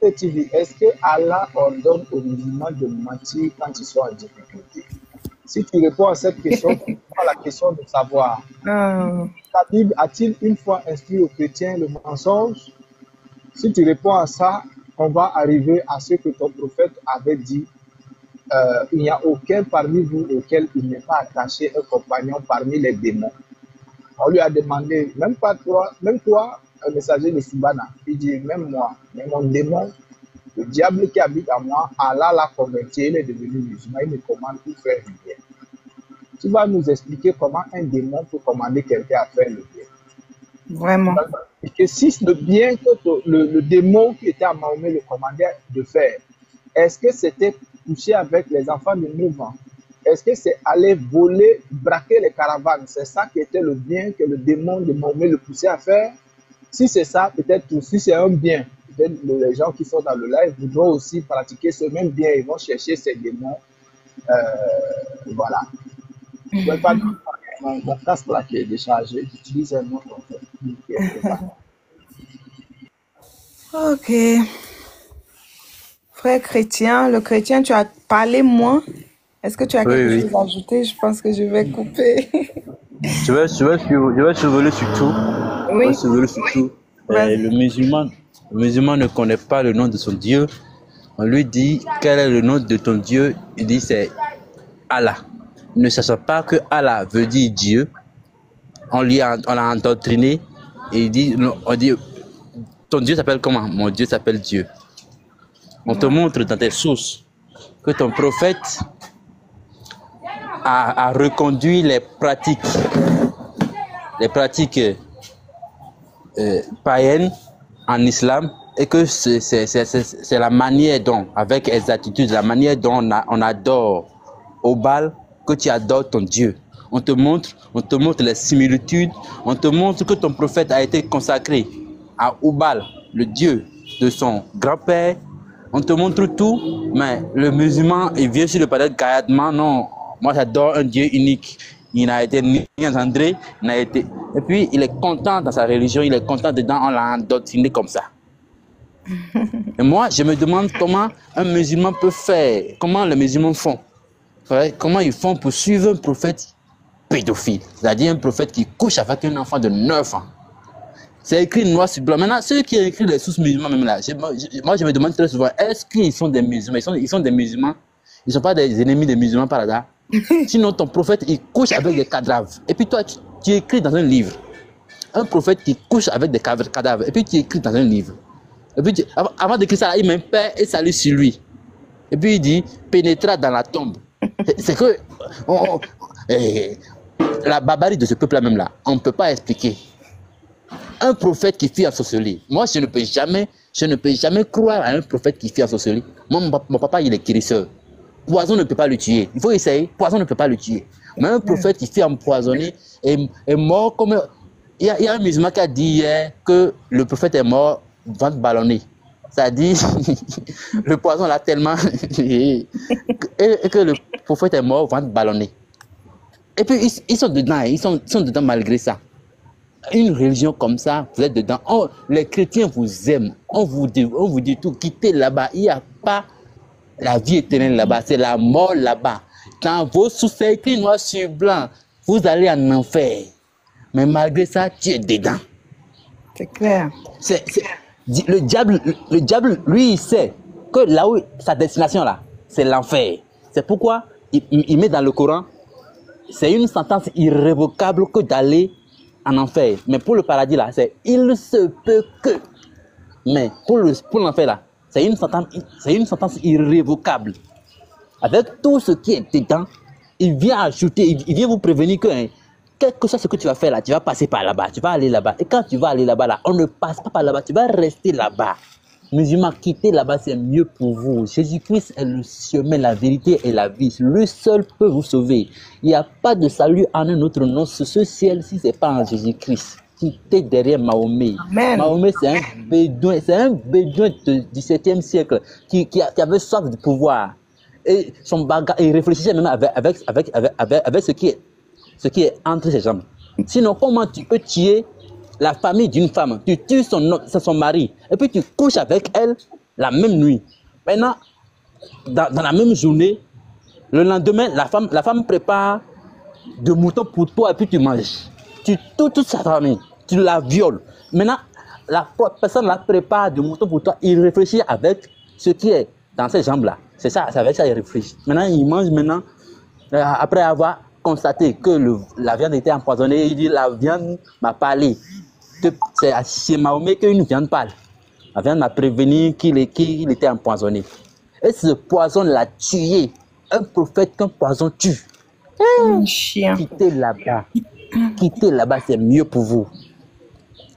Est-ce que Allah ordonne aux musulmans de mentir quand ils sont en difficulté? Si tu réponds à cette question, tu prends la question de savoir. La Bible a-t-il une fois instruit aux chrétiens le mensonge? Si tu réponds à ça, on va arriver à ce que ton prophète avait dit. Il n'y a aucun parmi vous auquel il n'est pas attaché un compagnon parmi les démons. On lui a demandé, même toi, un messager de Subhana, il dit, même moi, mais mon démon, le diable qui habite en moi, Allah l'a converti, il est devenu musulman, il me commande pour faire du bien. Tu vas nous expliquer comment un démon peut commander quelqu'un à faire le bien. Vraiment. Et que si le bien que le démon qui était à Mahomet le commandait de faire, est-ce que c'était coucher avec les enfants de 9 ans? Est-ce que c'est aller voler, braquer les caravanes? C'est ça qui était le bien que le démon de Mahomet le poussait à faire? Si c'est ça, peut-être si c'est un bien, peut-être les gens qui sont dans le live voudront aussi pratiquer ce même bien. Ils vont chercher ces démons. Voilà. Je ne vais pas dire mon casque là qui est déchargé. J'utilise un autre. Ok. Frère chrétien, le chrétien, tu as parlé moins. Est-ce que tu as quelque chose à ajouter? Je pense que je vais couper. Je vais survoler sur tout. Oui. Je vais survoler sur tout. Le musulman ne connaît pas le nom de son Dieu. On lui dit, quel est le nom de ton Dieu? Il dit, c'est Allah. Ne sachant pas que Allah veut dire Dieu, on l'a endoctriné et on dit, ton Dieu s'appelle comment? Mon Dieu s'appelle Dieu. On te montre dans tes sources que ton prophète a reconduit les pratiques païennes en islam et que c'est la manière dont, avec exactitude, la manière dont on adore au Baal, que tu adores ton Dieu. On te montre les similitudes, on te montre que ton prophète a été consacré à Oubal, le Dieu de son grand-père. On te montre tout, mais le musulman, il vient sur le palais gaillardement, non, moi j'adore un Dieu unique. Il n'a été ni engendré, n'a été... Et puis il est content dans sa religion, il est content dedans, on l'a endoctriné comme ça. Et moi, je me demande comment un musulman peut faire, comment les musulmans font. Ouais, comment ils font pour suivre un prophète pédophile, c'est-à-dire un prophète qui couche avec un enfant de 9 ans. C'est écrit noir sur blanc. Maintenant, ceux qui ont écrit les sources musulmans, même là, moi je me demande très souvent, est-ce qu'ils sont des musulmans? Ils sont des musulmans. Ils ne sont pas des ennemis des musulmans par là. Sinon, ton prophète, il couche avec des cadavres. Et puis toi, tu écris dans un livre. Un prophète qui couche avec des cadavres. Et puis tu écris dans un livre. Et puis avant d'écrire ça, il met paix et salut sur lui. Et puis il dit, pénétra dans la tombe. C'est que la barbarie de ce peuple-là même là, on ne peut pas expliquer. Un prophète qui fit ensorceler. Moi, je ne peux jamais croire à un prophète qui fit ensorceler. Moi, mon papa, il est guérisseur. Poison ne peut pas le tuer. Il faut essayer. Poison ne peut pas le tuer. Mais un prophète qui fit empoisonner est mort comme... Il y a un musulman qui a dit hier que le prophète est mort ventre ballonné. C'est-à-dire, le poison l'a tellement... et que le prophète est mort ventre ballonné. Et puis, ils sont dedans. Ils sont dedans malgré ça. Une religion comme ça, vous êtes dedans. Oh, les chrétiens vous aiment. On vous dit tout. Quittez là-bas. Il n'y a pas la vie éternelle là-bas. C'est la mort là-bas. Dans vos sources, c'est écrit noir sur blanc. Vous allez en enfer. Mais malgré ça, tu es dedans. C'est clair. Le diable, lui, il sait que là où sa destination là, c'est l'enfer. C'est pourquoi il met dans le Coran, c'est une sentence irrévocable que d'aller en enfer. Mais pour le paradis là, c'est il se peut que. Mais pour l'enfer là, c'est une sentence irrévocable. Avec tout ce qui est dedans, il vient ajouter, il vient vous prévenir que quel que soit ce que tu vas faire là, tu vas passer par là-bas, tu vas aller là-bas. Et quand tu vas aller là-bas, là, on ne passe pas par là-bas, tu vas rester là-bas. Musulmans, quitter là-bas, c'est mieux pour vous. Jésus-Christ est le chemin, la vérité et la vie. Lui seul peut vous sauver. Il n'y a pas de salut en un autre nom sur ce ciel si ce n'est pas en Jésus-Christ. quitter derrière Mahomet. Amen. Mahomet, c'est un bédouin du XVIIe siècle qui avait soif de pouvoir. Et son bagage, il réfléchissait même avec ce qui est entre ses jambes. Sinon, comment tu peux tuer la famille d'une femme? Tu tues son mari et puis tu couches avec elle la même nuit. Maintenant, dans la même journée, le lendemain, la femme prépare de moutons pour toi et puis tu manges. Tu tues toute sa famille, tu la violes. Maintenant, la personne la prépare de moutons pour toi, il réfléchit avec ce qui est dans ses jambes là. C'est avec ça qu'il réfléchit. Maintenant, il mange après avoir constaté que la viande était empoisonnée, il dit la viande m'a parlé. C'est chez Mahomet qu'une viande parle. La viande m'a prévenu qu'il était empoisonné. Et ce poison l'a tué. Un prophète qu'un poison tue. Chien. Quittez là-bas. Quittez là-bas, c'est mieux pour vous.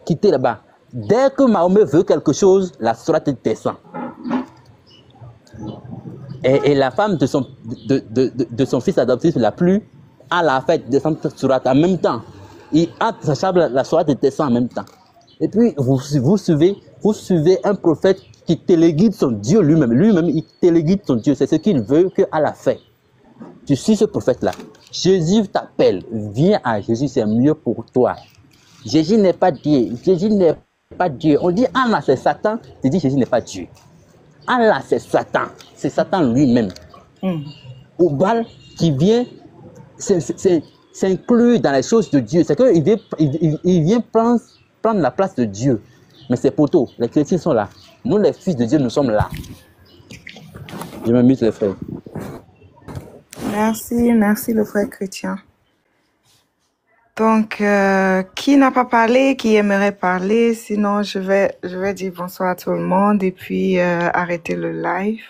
Quittez là-bas. Dès que Mahomet veut quelque chose, la sourate descend. Et la femme de son fils adoptif l'a plu à la fête descendre cette sourate en même temps. Il entre sa chambre, la sourate descend en même temps. Et puis vous suivez un prophète qui téléguide son Dieu lui-même. Lui-même, il téléguide son Dieu. C'est ce qu'il veut qu'à la fin. Tu suis ce prophète-là. Jésus t'appelle. Viens à Jésus, c'est mieux pour toi. Jésus n'est pas Dieu. Jésus n'est pas Dieu. On dit Allah, c'est Satan. Tu dis Jésus n'est pas Dieu. Allah, c'est Satan. C'est Satan lui-même. Oubal qui vient s'inclure dans les choses de Dieu. C'est qu'il vient prendre la place de Dieu. Mais c'est poteau. Les chrétiens sont là. Nous, les fils de Dieu, nous sommes là. Je m'amuse, les frères. Merci le frère chrétien. Donc, qui n'a pas parlé, qui aimerait parler? Sinon, je vais dire bonsoir à tout le monde et puis arrêter le live.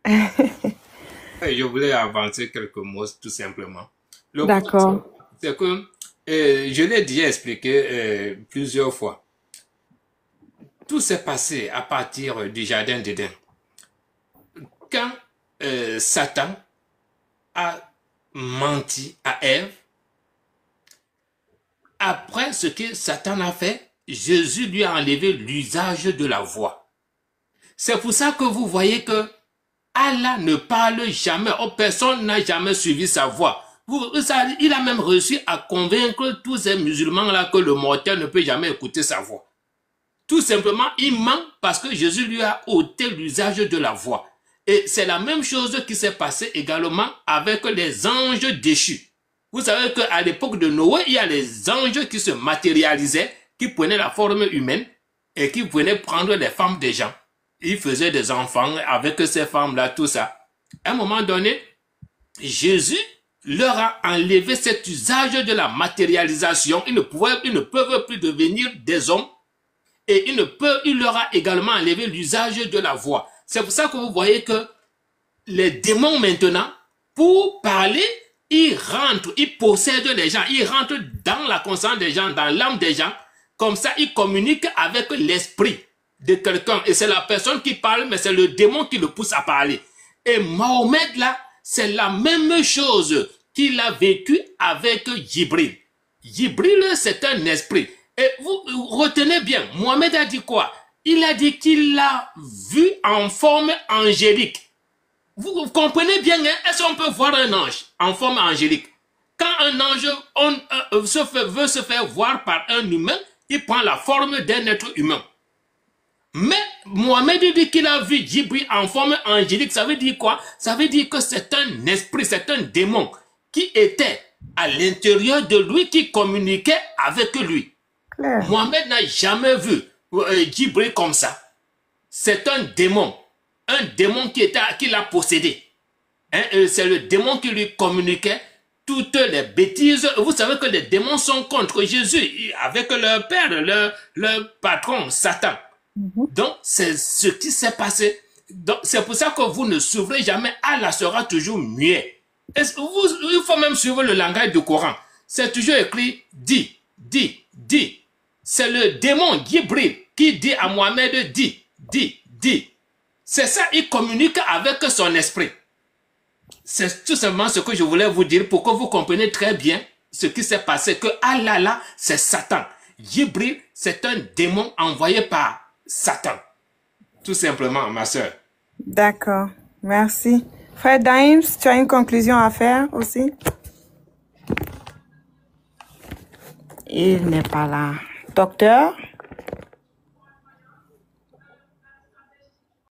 Je voulais avancer quelques mots, tout simplement. D'accord. C'est que, je l'ai déjà expliqué plusieurs fois. Tout s'est passé à partir du jardin d'Éden. Quand Satan a menti à Ève, après ce que Satan a fait, Jésus lui a enlevé l'usage de la voix. C'est pour ça que vous voyez que Allah ne parle jamais, personne n'a jamais suivi sa voix. Il a même réussi à convaincre tous ces musulmans-là que le mortel ne peut jamais écouter sa voix. Tout simplement, il ment parce que Jésus lui a ôté l'usage de la voix. Et c'est la même chose qui s'est passé également avec les anges déchus. Vous savez qu'à l'époque de Noé, il y a les anges qui se matérialisaient, qui prenaient la forme humaine et qui venaient prendre les femmes des gens. Ils faisaient des enfants avec ces femmes-là, tout ça. À un moment donné, Jésus leur a enlevé cet usage de la matérialisation. Ils ne peuvent plus devenir des hommes. Et il leur a également enlevé l'usage de la voix. C'est pour ça que vous voyez que les démons maintenant, pour parler, ils rentrent, ils possèdent les gens, ils rentrent dans la conscience des gens, dans l'âme des gens. Comme ça, ils communiquent avec l'esprit de quelqu'un. Et c'est la personne qui parle, mais c'est le démon qui le pousse à parler. Et Mahomet, là, c'est la même chose qu'il a vécu avec Jibril. Jibril, c'est un esprit. Et vous retenez bien, Mohamed a dit quoi? Il a dit qu'il l'a vu en forme angélique. Vous comprenez bien, hein? Est-ce qu'on peut voir un ange en forme angélique? Quand un ange veut se faire voir par un humain, il prend la forme d'un être humain. Mais Mohamed dit qu'il a vu Jibril en forme angélique. Ça veut dire quoi? Ça veut dire que c'est un esprit, c'est un démon qui était à l'intérieur de lui, qui communiquait avec lui. Claire. Mohamed n'a jamais vu Jibril comme ça. C'est un démon qui l'a possédé. Hein? C'est le démon qui lui communiquait toutes les bêtises. Vous savez que les démons sont contre Jésus, avec leur père, leur patron, Satan. Donc, c'est ce qui s'est passé. C'est pour ça que vous ne suivrez jamais. Allah sera toujours muet. Il faut même suivre le langage du Coran. C'est toujours écrit, dit. C'est le démon Jibril qui dit à Mohamed, dit. C'est ça, il communique avec son esprit. C'est tout simplement ce que je voulais vous dire pour que vous compreniez très bien ce qui s'est passé, que Allah là, c'est Satan. Jibril, c'est un démon envoyé par Satan. Tout simplement, ma soeur. D'accord, merci. Frère Dimes, tu as une conclusion à faire aussi? Il n'est pas là. Docteur?